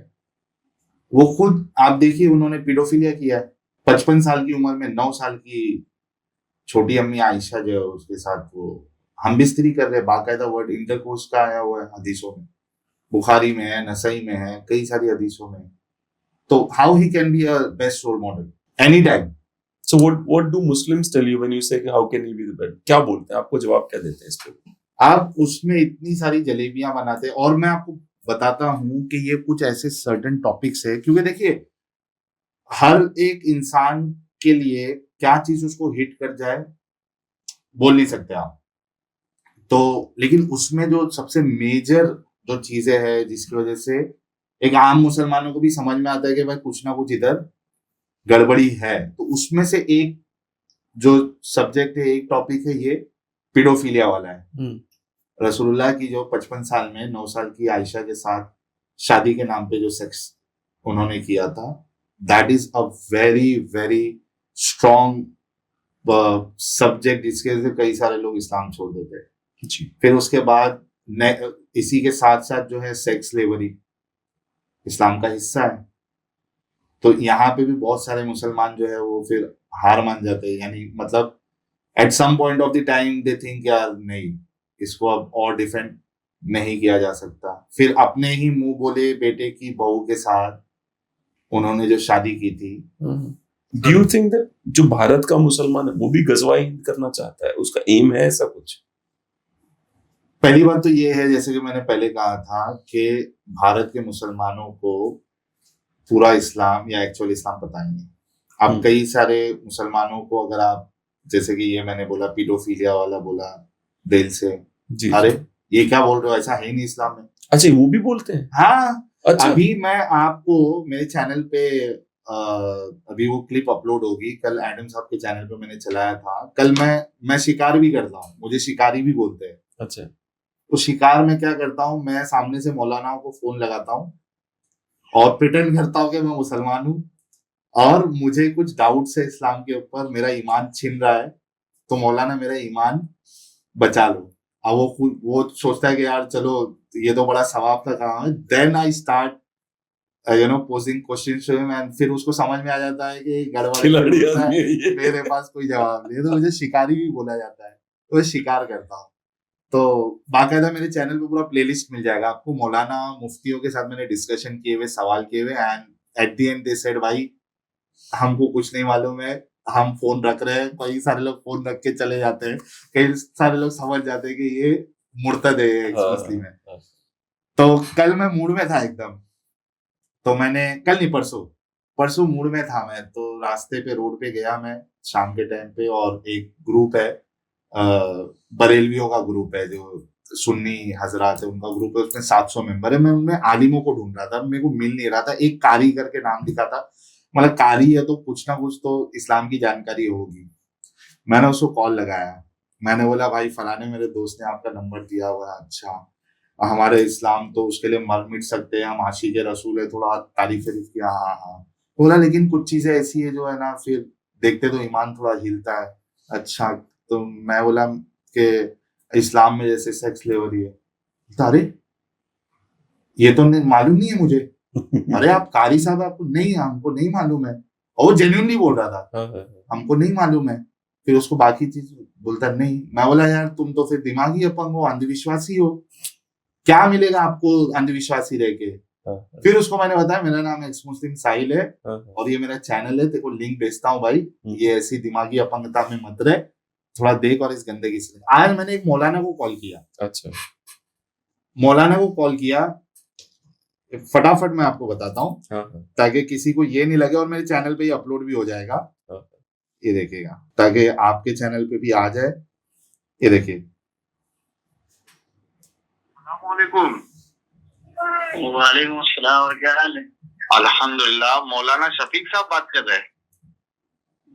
Speaker 2: वो खुद आप देखिए उन्होंने पीडोफिलिया किया है। 55 साल की उम्र में 9 साल की छोटी अम्मी आयशा जो है उसके साथ वो हम बिस्तरी कर रहे हैं। बाकायदा वर्ड इंटरकोर्स का आया हुआ है हदीसों में, बुखारी में है, नसई में है, कई सारी हदीसों में। तो how he can be a best role model any time?
Speaker 1: So what do Muslims tell you when you say how can he be the best? क्या बोलते हैं, आपको जवाब क्या देते हैं इस पे?
Speaker 2: आप उसमें इतनी सारी जलेबियां बनाते हैं और मैं आपको बताता हूं कि ये कुछ ऐसे सर्टेन टॉपिक्स है, क्योंकि देखिए हर एक इंसान के लिए क्या चीज उसको हिट कर जाए बोल नहीं सकते आप। तो लेकिन उसमें जो सबसे मेजर जो चीजें हैं जिसकी वजह से एक आम मुसलमानों को भी समझ में आता है कि भाई कुछ ना कुछ इधर गड़बड़ी है, तो उसमें से एक जो सब्जेक्ट है, एक टॉपिक है, ये पीडोफिलिया वाला है। रसूलुल्लाह की जो 55 साल में 9 साल की आयशा के साथ शादी के नाम पे जो सेक्स उन्होंने किया था, that is a very very strong subject जिसके वजह से कई सारे लोग इस्लाम छोड़ देते हैं। फिर उसके बाद इसी के साथ साथ जो है सेक्स लेवरी इस्लाम का हिस्सा है। तो यहाँ पे भी बहुत सारे मुसलमान जो है वो फिर हार मान जाते हैं, यानी मतलब at some point of the time they think यार नहीं, इसको अब और डिफेंड नहीं किया जा सकता। फिर अपने ही मुंह बोले बेटे की बहू के साथ उन्होंने जो शादी की थी।
Speaker 1: डू यू थिंक दैट जो भारत का मुसलमान है वो भी गजवाई हिंद करना चाहता है? उसका एम है ऐसा कुछ?
Speaker 2: पहली बात तो ये है, जैसे कि मैंने पहले कहा था कि भारत के मुसलमानों को पूरा इस्लाम या एक्चुअल इस्लाम पता ही नहीं। अब कई सारे मुसलमानों को अगर आप जैसे कि ये मैंने बोला पीडोफिलिया वाला बोला दिल से, अरे ये क्या बोल रहे हो, ऐसा है ही नहीं इस्लाम में।
Speaker 1: अच्छा वो भी बोलते हैं?
Speaker 2: हाँ।
Speaker 1: अच्छा।
Speaker 2: अभी मैं आपको मेरे चैनल पे अभी वो क्लिप अपलोड होगी, कल एडम साहब के चैनल पे मैंने चलाया था। कल मैं शिकार भी करता हूँ, मुझे शिकारी भी बोलते हैं।
Speaker 1: अच्छा।
Speaker 2: तो शिकार में क्या करता हूँ, मैं सामने से मौलानाओं को फोन लगाता हूँ और प्रिटेंड करता हूँ कि मैं मुसलमान हूँ और मुझे कुछ डाउट्स है इस्लाम के ऊपर, मेरा ईमान छिन रहा है, तो मौलाना मेरा ईमान बचा लो। अब वो सोचता है कि यार चलो ये तो बड़ा सवाब का काम है। Then I start posing question to him and फिर उसको समझ में आ जाता है कि गड़बड़ है, मेरे पास कोई जवाब नहीं है, तो मुझे शिकारी भी बोला जाता है, तो मैं शिकार करता हूँ। तो बाकायदा मेरे चैनल पे पूरा प्लेलिस्ट मिल जाएगा आपको, मौलाना मुफ्तियों के साथ मैंने डिस्कशन किए हुए, सवाल किए हुए, and at the and they said भाई हमको कुछ नहीं मालूम है, हम फोन रख रहे हैं। कई सारे लोग फोन रख के चले जाते हैं, कई सारे लोग समझ जाते हैं कि ये मुर्तद है, एक्स मुस्लिम है। तो कल मैं मूड में था एकदम, तो मैंने कल नहीं परसों मूड में था मैं, तो रास्ते पे रोड पे गया मैं शाम के टाइम पे, और एक ग्रुप है बरेलवियों का ग्रुप है, जो सुन्नी हजरात है उनका ग्रुप है, उसमें 700 मेंबर है। मैं उनमें आलिमों को ढूंढ रहा था, मेरे को मिल नहीं रहा था। एक कारी करके नाम दिखा था, मतलब कारी है तो कुछ ना कुछ तो इस्लाम की जानकारी होगी। मैंने उसको कॉल लगाया, मैंने बोला भाई फलाने मेरे दोस्त ने आपका नंबर दिया हुआ है। अच्छा, हमारे इस्लाम तो उसके लिए मर मिट सकते हैं, हम आशिक रसूल है, थोड़ा तारीफ किया। हाँ हाँ। बोला लेकिन कुछ चीजें ऐसी है जो है ना फिर देखते तो ईमान थोड़ा हिलता है। अच्छा, तो मैं बोला कि इस्लाम में जैसे सेक्स लेवरी है, तो अरे ये तो मालूम नहीं है मुझे। अरे आप कारी साहब, आपको नहीं, हमको नहीं मालूम है। और वो जेन्युइनली बोल रहा था, हमको नहीं मालूम है। फिर उसको बाकी चीज बोलता नहीं। मैं बोला यार तुम तो फिर दिमागी अपंग हो, अंधविश्वासी हो, क्या मिलेगा आपको अंधविश्वासी रह के। फिर उसको मैंने बताया मेरा नाम एक्स मुस्लिम साहिल है और ये मेरा चैनल है, तेरे को लिंक भेजता हूँ भाई, ये ऐसी दिमागी अपंगता में मत रहे, थोड़ा देख और इस गंदगी से। आज मैंने एक मौलाना को कॉल किया। अच्छा, मौलाना को कॉल किया, फटाफट मैं आपको बताता हूँ ताकि किसी को ये नहीं लगे, और मेरे चैनल पे ये अपलोड भी हो जाएगा, ये देखिएगा, ताकि आपके चैनल पे भी आ जाए। ये देखिए।
Speaker 3: वालेकुम अस्सलाम, और क्या हाल है?
Speaker 2: अल्हम्दुलिल्लाह। मौलाना शफीक साहब बात कर रहे हैं?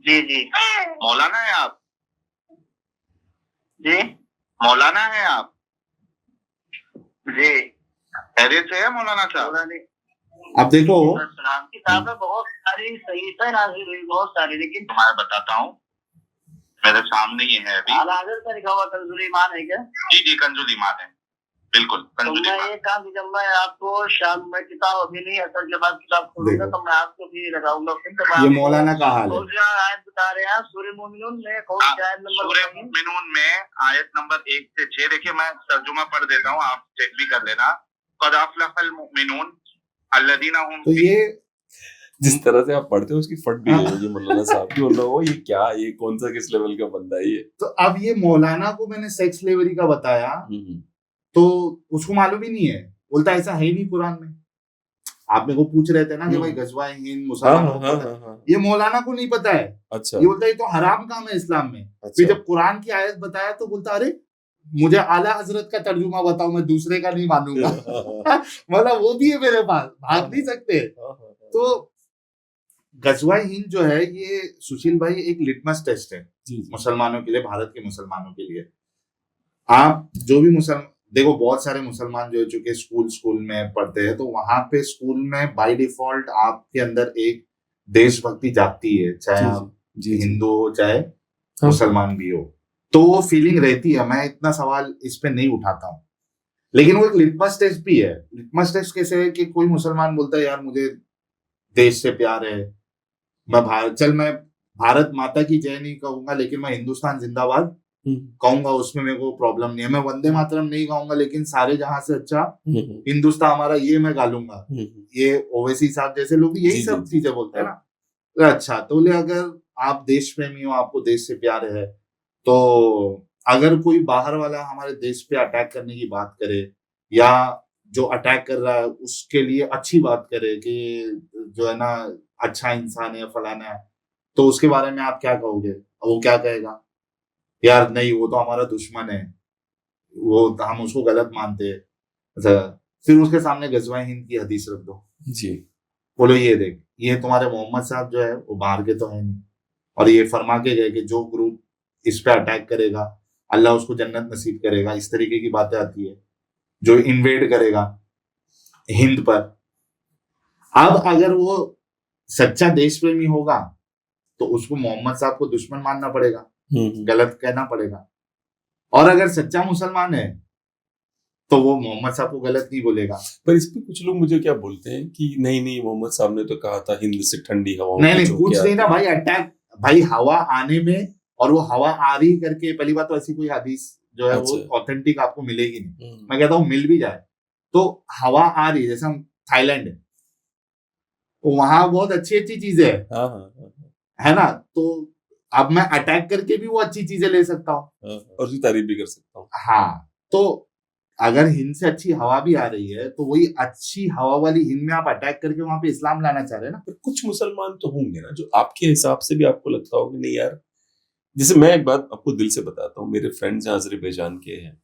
Speaker 3: जी जी।
Speaker 2: मौलाना है आप?
Speaker 3: जी
Speaker 2: मौलाना है आप?
Speaker 3: जी।
Speaker 2: खैरियत से है मौलाना साहब?
Speaker 3: अब
Speaker 2: देखो
Speaker 3: किताबें बहुत सारी सही से नाज़िल हुई, बहुत सारी, लेकिन
Speaker 2: मैं बताता हूँ, मेरे सामने ही है अभी।
Speaker 3: आल-हाज़र का लिखा हुआ कंजुल ईमान है क्या?
Speaker 2: जी जी, कंजुल ईमान है, बिल्कुल कंजुल ईमान।
Speaker 3: मैं ये काम की, जब मैं आपको शाम में किताब अभी नहीं, असर के बाद किताब खोलूंगा तो मैं आपको भी लगाऊंगा।
Speaker 2: ये मौलाना का हाल है।
Speaker 3: आयत बता रहे हैं सूरह मोमिनून में, कौन सी आयत नंबर?
Speaker 2: सूरह मोमिनून में आयत नंबर 1 से 6। देखिए मैं तर्जुमा पढ़ देता हूँ, आप चेक भी कर लेना। क़द अफ़लहल मुमिनून अल्लज़ीना हुम।
Speaker 1: तो ये जिस तरह से आप पढ़ते हो उसकी फट भी जाएगी मौलाना साहब की। बोल रहा हो ये क्या, ये कौन सा किस लेवल का बंदा है ये।
Speaker 2: तो अब ये मौलाना को मैंने सेक्स स्लेवरी का बताया तो उसको मालूम ही नहीं है, बोलता ऐसा है ही नहीं कुरान में। आप मेरे को पूछ रहे थे ना कि भाई गज़वा हिंद मुसलमान को पता है, ये मौलाना को नहीं पता है। अच्छा, ये बोलता है ये तो हराम काम है इस्लाम में। अच्छा। फिर जब कुरान की आयत बताया तो बोलता अरे मुझे आला हजरत का तर्जुमा बताओ, मैं दूसरे का नहीं मानूंगा। मतलब वो भी है मेरे पास, भाग नहीं सकते। तो गज़वा हिंद जो है ये सुशील भाई एक लिटमस टेस्ट है मुसलमानों के लिए, भारत के मुसलमानों के लिए। आप जो भी मुसलमान देखो, बहुत सारे मुसलमान जो चूंकि स्कूल में पढ़ते हैं, तो वहां पे स्कूल में बाय डिफॉल्ट आपके अंदर एक देशभक्ति जागती है, चाहे आप हिंदू हो चाहे मुसलमान भी हो, तो वो फीलिंग रहती है। मैं इतना सवाल इस पे नहीं उठाता हूँ, लेकिन वो एक लिटमस टेस्ट भी है। लिटमस टेस्ट कैसे है कि कोई मुसलमान बोलता है यार मुझे देश से प्यार है, मैं भारत माता की जय नहीं कहूंगा, लेकिन मैं हिंदुस्तान जिंदाबाद कहूंगा, उसमें मेरे को प्रॉब्लम नहीं है। मैं वंदे मातरम नहीं कहूंगा, लेकिन सारे जहां से अच्छा हिंदुस्तान हमारा ये मैं गालूंगा। ये ओवैसी साहब जैसे लोग यही सब चीजें बोलते हैं ना। अच्छा, तो बोले अगर आप देश प्रेमी हो, आपको देश से प्यार है, तो अगर कोई बाहर वाला हमारे देश पे अटैक करने की बात करे, या जो अटैक कर रहा है उसके लिए अच्छी बात करे कि जो है ना अच्छा इंसान है फलाना है, तो उसके बारे में आप क्या कहोगे? वो क्या कहेगा? यार नहीं, वो तो हमारा दुश्मन है, वो हम उसको गलत मानते हैं। अच्छा, फिर उसके सामने गज़वा हिंद की हदीस रख दो जी, बोलो ये देख, ये तुम्हारे मोहम्मद साहब जो है वो बाहर के तो है नहीं, और ये फरमा के गए कि जो ग्रुप इस पे अटैक करेगा अल्लाह उसको जन्नत नसीब करेगा। इस तरीके की बातें आती है, जो इन्वेड करेगा हिंद पर। अब अगर वो सच्चा देश प्रेमी होगा तो उसको मोहम्मद साहब को दुश्मन मानना पड़ेगा, गलत कहना पड़ेगा। और अगर सच्चा मुसलमान है तो वो मोहम्मद साहब को गलत नहीं बोलेगा।
Speaker 1: पर इस पे कुछ लोग मुझे क्या बोलते हैं कि नहीं मोहम्मद साहब ने तो कहा था हिंद से ठंडी हवा।
Speaker 2: नहीं कुछ नहीं ना भाई, अटैक भाई हवा आने में, और वो हवा आ रही करके, पहली बात तो ऐसी कोई हदीस जो है वो ऑथेंटिक आपको मिलेगी नहीं। मैं कहता हूँ मिल भी जाए तो हवा आ रही, जैसे हम थाईलैंड है, वहां बहुत अच्छी अच्छी चीजें है ना, तो अब मैं अटैक करके भी वो अच्छी चीजें ले सकता हूँ
Speaker 1: और उसकी तारीफ भी कर सकता हूँ।
Speaker 2: हाँ, तो अगर हिंद से अच्छी हवा भी आ रही है तो वही अच्छी हवा वाली हिंद में आप अटैक करके वहां पे इस्लाम लाना चाह रहे हैं ना।
Speaker 1: पर कुछ मुसलमान तो होंगे ना जो आपके हिसाब से भी आपको लगता हो कि नहीं यार, जैसे मैं एक बात आपको दिल से बताता हूँ, मेरे फ्रेंड्स हैं अज़रबैजान के हैं,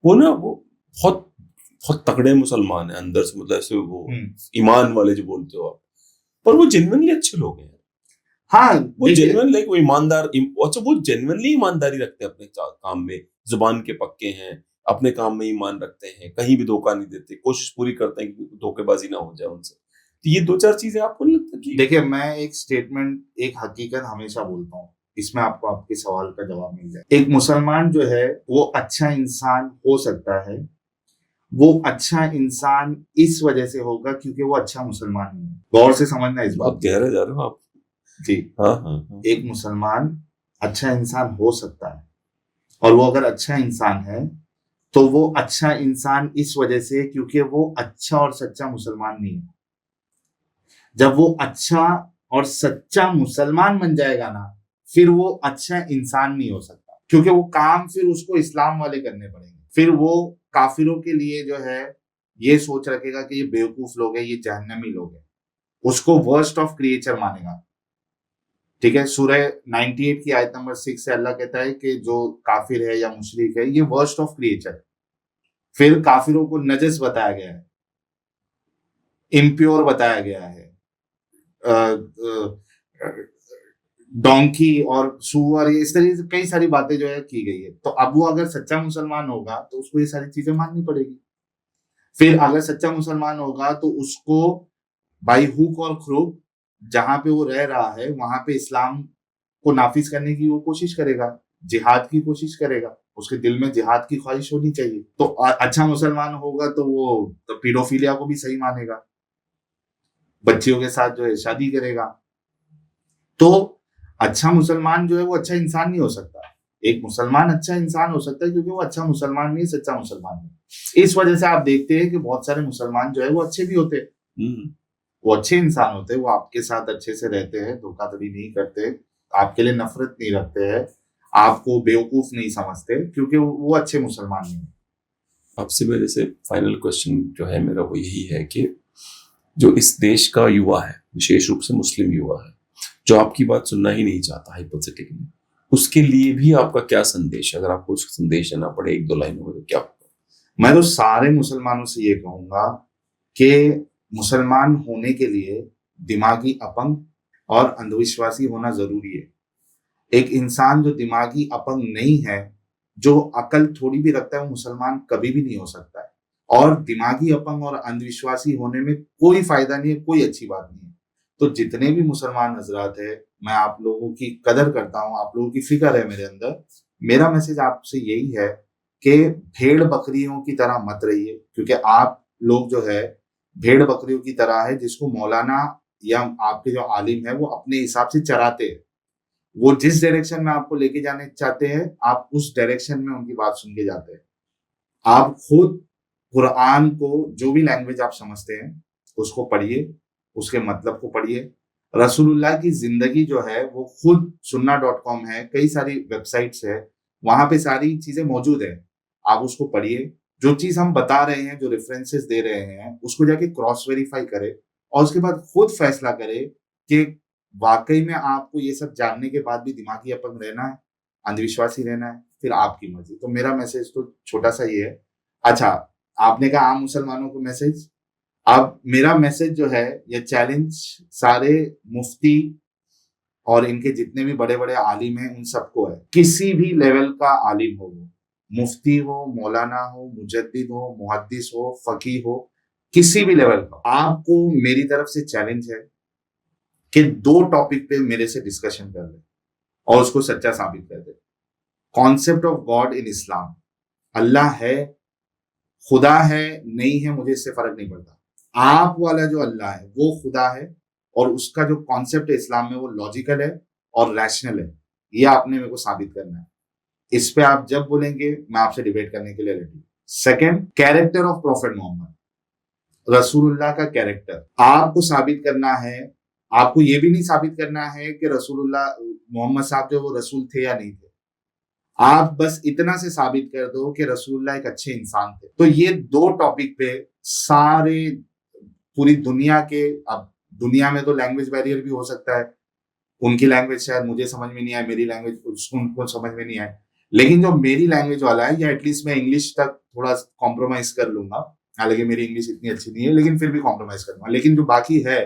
Speaker 1: वो ना वो बहुत बहुत तगड़े मुसलमान है अंदर से, मतलब ऐसे वो ईमान वाले जो बोलते हो आप, पर वो जेन्युइनली अच्छे लोग हैं।
Speaker 2: हाँ,
Speaker 1: वो जेन्युइन लाइक वो ईमानदार, अच्छा वो जेन्युइनली ईमानदारी रखते हैं अपने काम में, जुबान के पक्के हैं, अपने काम में ईमान रखते हैं, कहीं भी धोखा नहीं देते, कोशिश पूरी करते हैं कि धोखेबाजी ना हो जाए उनसे। तो ये दो चार चीजें आपको नहीं लगता कि?
Speaker 2: देखिए, मैं एक स्टेटमेंट, एक हकीकत हमेशा बोलता हूँ, इसमें आपको आपके सवाल का जवाब मिल जाए। एक मुसलमान जो है वो अच्छा इंसान हो सकता है वो अच्छा इंसान इस वजह से होगा क्योंकि वो अच्छा मुसलमान नहीं है। गौर से समझना इस बात
Speaker 1: बहुत गहरे जा रहे हो आप।
Speaker 2: जी।
Speaker 1: हाँ हाँ हाँ।
Speaker 2: एक मुसलमान अच्छा इंसान हो सकता है, और वो अगर अच्छा इंसान है तो वो अच्छा इंसान इस वजह से क्योंकि वो अच्छा और सच्चा मुसलमान नहीं है। जब वो अच्छा और सच्चा मुसलमान बन जाएगा ना, फिर वो अच्छा इंसान नहीं हो सकता, क्योंकि वो काम फिर उसको इस्लाम वाले करने पड़ेंगे। फिर वो काफिरों के लिए जो है ये सोच रखेगा कि ये बेवकूफ लोग हैं, ये जहन्नमी लोग हैं, उसको वर्स्ट ऑफ क्रिएचर मानेगा। ठीक है, सूरह 98 की आयत नंबर 6 से अल्लाह कहता है कि जो काफिर है या मुशरिक है ये वर्स्ट ऑफ क्रिएचर। फिर काफिरों को नजस बताया गया है, इम्प्योर बताया गया है, डोंकी और सुअर, इस तरीके से कई सारी बातें जो है की गई है। तो अब वो अगर सच्चा मुसलमान होगा तो उसको ये सारी चीजें माननी पड़ेगी। फिर अगर सच्चा मुसलमान होगा तो उसको बाई हुक और क्रूक जहां पे वो रह रहा है वहां पे इस्लाम को नाफिज करने की वो कोशिश करेगा, जिहाद की कोशिश करेगा, उसके दिल में जिहाद की ख्वाहिश होनी चाहिए। तो अच्छा मुसलमान होगा तो वो तो पीडोफिलिया को भी सही मानेगा, बच्चियों के साथ जो है शादी करेगा। तो अच्छा मुसलमान जो है वो अच्छा इंसान नहीं हो सकता। एक मुसलमान अच्छा इंसान हो सकता है क्योंकि वो अच्छा मुसलमान नहीं, सच्चा मुसलमान नहीं। इस वजह से आप देखते हैं कि बहुत सारे मुसलमान जो है वो अच्छे भी होते हैं, वो अच्छे इंसान होते हैं, वो आपके साथ अच्छे से रहते हैं, धोखाधड़ी नहीं करते, आपके लिए नफरत नहीं रखते हैं, आपको बेवकूफ नहीं समझते, क्योंकि वो अच्छे मुसलमान नहीं है।
Speaker 1: आपसे मेरे से फाइनल क्वेश्चन जो है मेरा वो यही है कि जो इस देश का युवा है, विशेष रूप से मुस्लिम युवा है, जो आपकी बात सुनना ही नहीं चाहता हाइपोथेटिकली, उसके लिए भी आपका क्या संदेश है? अगर आपको उसका संदेश देना पड़े एक दो लाइनों में तो क्या होगा?
Speaker 2: मैं तो सारे मुसलमानों से ये कहूंगा कि मुसलमान होने के लिए दिमागी अपंग और अंधविश्वासी होना जरूरी है। एक इंसान जो दिमागी अपंग नहीं है, जो अकल थोड़ी भी रखता है, वो मुसलमान कभी भी नहीं हो सकता है। और दिमागी अपंग और अंधविश्वासी होने में कोई फायदा नहीं है, कोई अच्छी बात नहीं है। तो जितने भी मुसलमान हजरात है, मैं आप लोगों की कदर करता हूँ, आप लोगों की फिक्र है मेरे अंदर। मेरा मैसेज आपसे यही है कि भेड़ बकरियों की तरह मत रहिए, क्योंकि आप लोग जो है भेड़ बकरियों की तरह है जिसको मौलाना या आपके जो आलिम है वो अपने हिसाब से चराते हैं। वो जिस डायरेक्शन में आपको लेके जाने चाहते हैं आप उस डायरेक्शन में उनकी बात सुन के जाते हैं। आप खुद कुरान को जो भी लैंग्वेज आप समझते हैं उसको पढ़िए, उसके मतलब को पढ़िए। रसूलुल्लाह की जिंदगी जो है वो खुद सुन्ना.com है, कई सारी वेबसाइट्स है, वहां पे सारी चीजें मौजूद है, आप उसको पढ़िए। जो चीज हम बता रहे हैं, जो रेफरेंसेस दे रहे हैं, उसको जाके क्रॉस वेरीफाई करें और उसके बाद खुद फैसला करें कि वाकई में आपको ये सब जानने के बाद भी दिमागी अपंग रहना है, अंधविश्वासी रहना है, फिर आपकी मर्जी। तो मेरा मैसेज तो छोटा सा ये है। अच्छा, आपने कहा आम मुसलमानों को मैसेज, अब मेरा मैसेज जो है ये चैलेंज सारे मुफ्ती और इनके जितने भी बड़े बड़े आलिम हैं उन सबको है। किसी भी लेवल का आलिम हो, वो मुफ्ती हो, मौलाना हो, मुजद्दिद हो, मुहद्दिस हो, फकीह हो, किसी भी लेवल का, आपको मेरी तरफ से चैलेंज है कि 2 टॉपिक पे मेरे से डिस्कशन कर ले और उसको सच्चा साबित कर दे। कॉन्सेप्ट ऑफ गॉड इन इस्लाम, अल्लाह है, खुदा है, नहीं है, मुझे इससे फर्क नहीं पड़ता। आप वाला जो अल्लाह है वो खुदा है और उसका जो कॉन्सेप्ट है इस्लाम में वो लॉजिकल है और रैशनल है। ये आपने मेरे को साबित करना है। इस पे आप जब बोलेंगे मैं आपसे डिबेट करने के लिए ready. Second, character of prophet Muhammad, रसूलुल्लाह का कैरेक्टर आपको साबित करना है। आपको ये भी नहीं साबित करना है कि रसूलुल्लाह मोहम्मद साहब जो वो रसूल थे या नहीं थे। आप बस इतना से साबित कर दो कि रसूलुल्लाह एक अच्छे इंसान थे। तो ये 2 टॉपिक पे सारे पूरी दुनिया के, अब दुनिया में तो लैंग्वेज बैरियर भी हो सकता है, उनकी लैंग्वेज शायद मुझे समझ में नहीं आए, मेरी लैंग्वेज उनको समझ में नहीं आए, लेकिन जो मेरी लैंग्वेज वाला है या एटलीस्ट मैं इंग्लिश तक थोड़ा कॉम्प्रोमाइज कर लूंगा। हालांकि मेरी इंग्लिश इतनी अच्छी नहीं है लेकिन फिर भी कॉम्प्रोमाइज करूंगा। लेकिन जो बाकी है,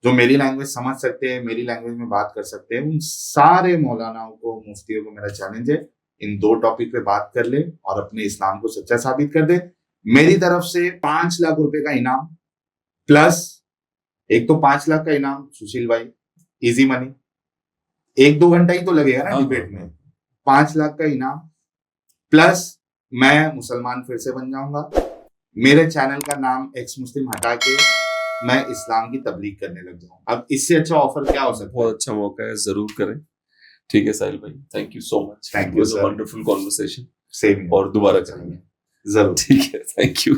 Speaker 2: जो मेरी लैंग्वेज समझ सकते हैं, मेरी लैंग्वेज में बात कर सकते हैं, उन सारे मौलानाओं को, मुफ्तियों को मेरा चैलेंज है, इन 2 टॉपिक पे बात कर ले और अपने इस्लाम को सच्चा साबित कर दे। मेरी तरफ से 5 लाख रुपए का इनाम, प्लस एक तो 5 लाख का इनाम सुशील भाई, इजी मनी, 1-2 घंटा ही तो लगेगा ना डिबेट में। 5 लाख का इनाम प्लस मैं मुसलमान फिर से बन जाऊंगा। मेरे चैनल का नाम एक्स मुस्लिम हटा के मैं इस्लाम की तबलीग करने लग जाऊं। अब इससे अच्छा ऑफर क्या हो सकता है?
Speaker 1: बहुत अच्छा मौका है, जरूर करें। ठीक है साहिल भाई, thank you so much.
Speaker 2: Thank you, sir.
Speaker 1: Wonderful conversation,
Speaker 2: same
Speaker 1: और दोबारा करेंगे
Speaker 2: जरूर।
Speaker 1: ठीक है, थैंक यू।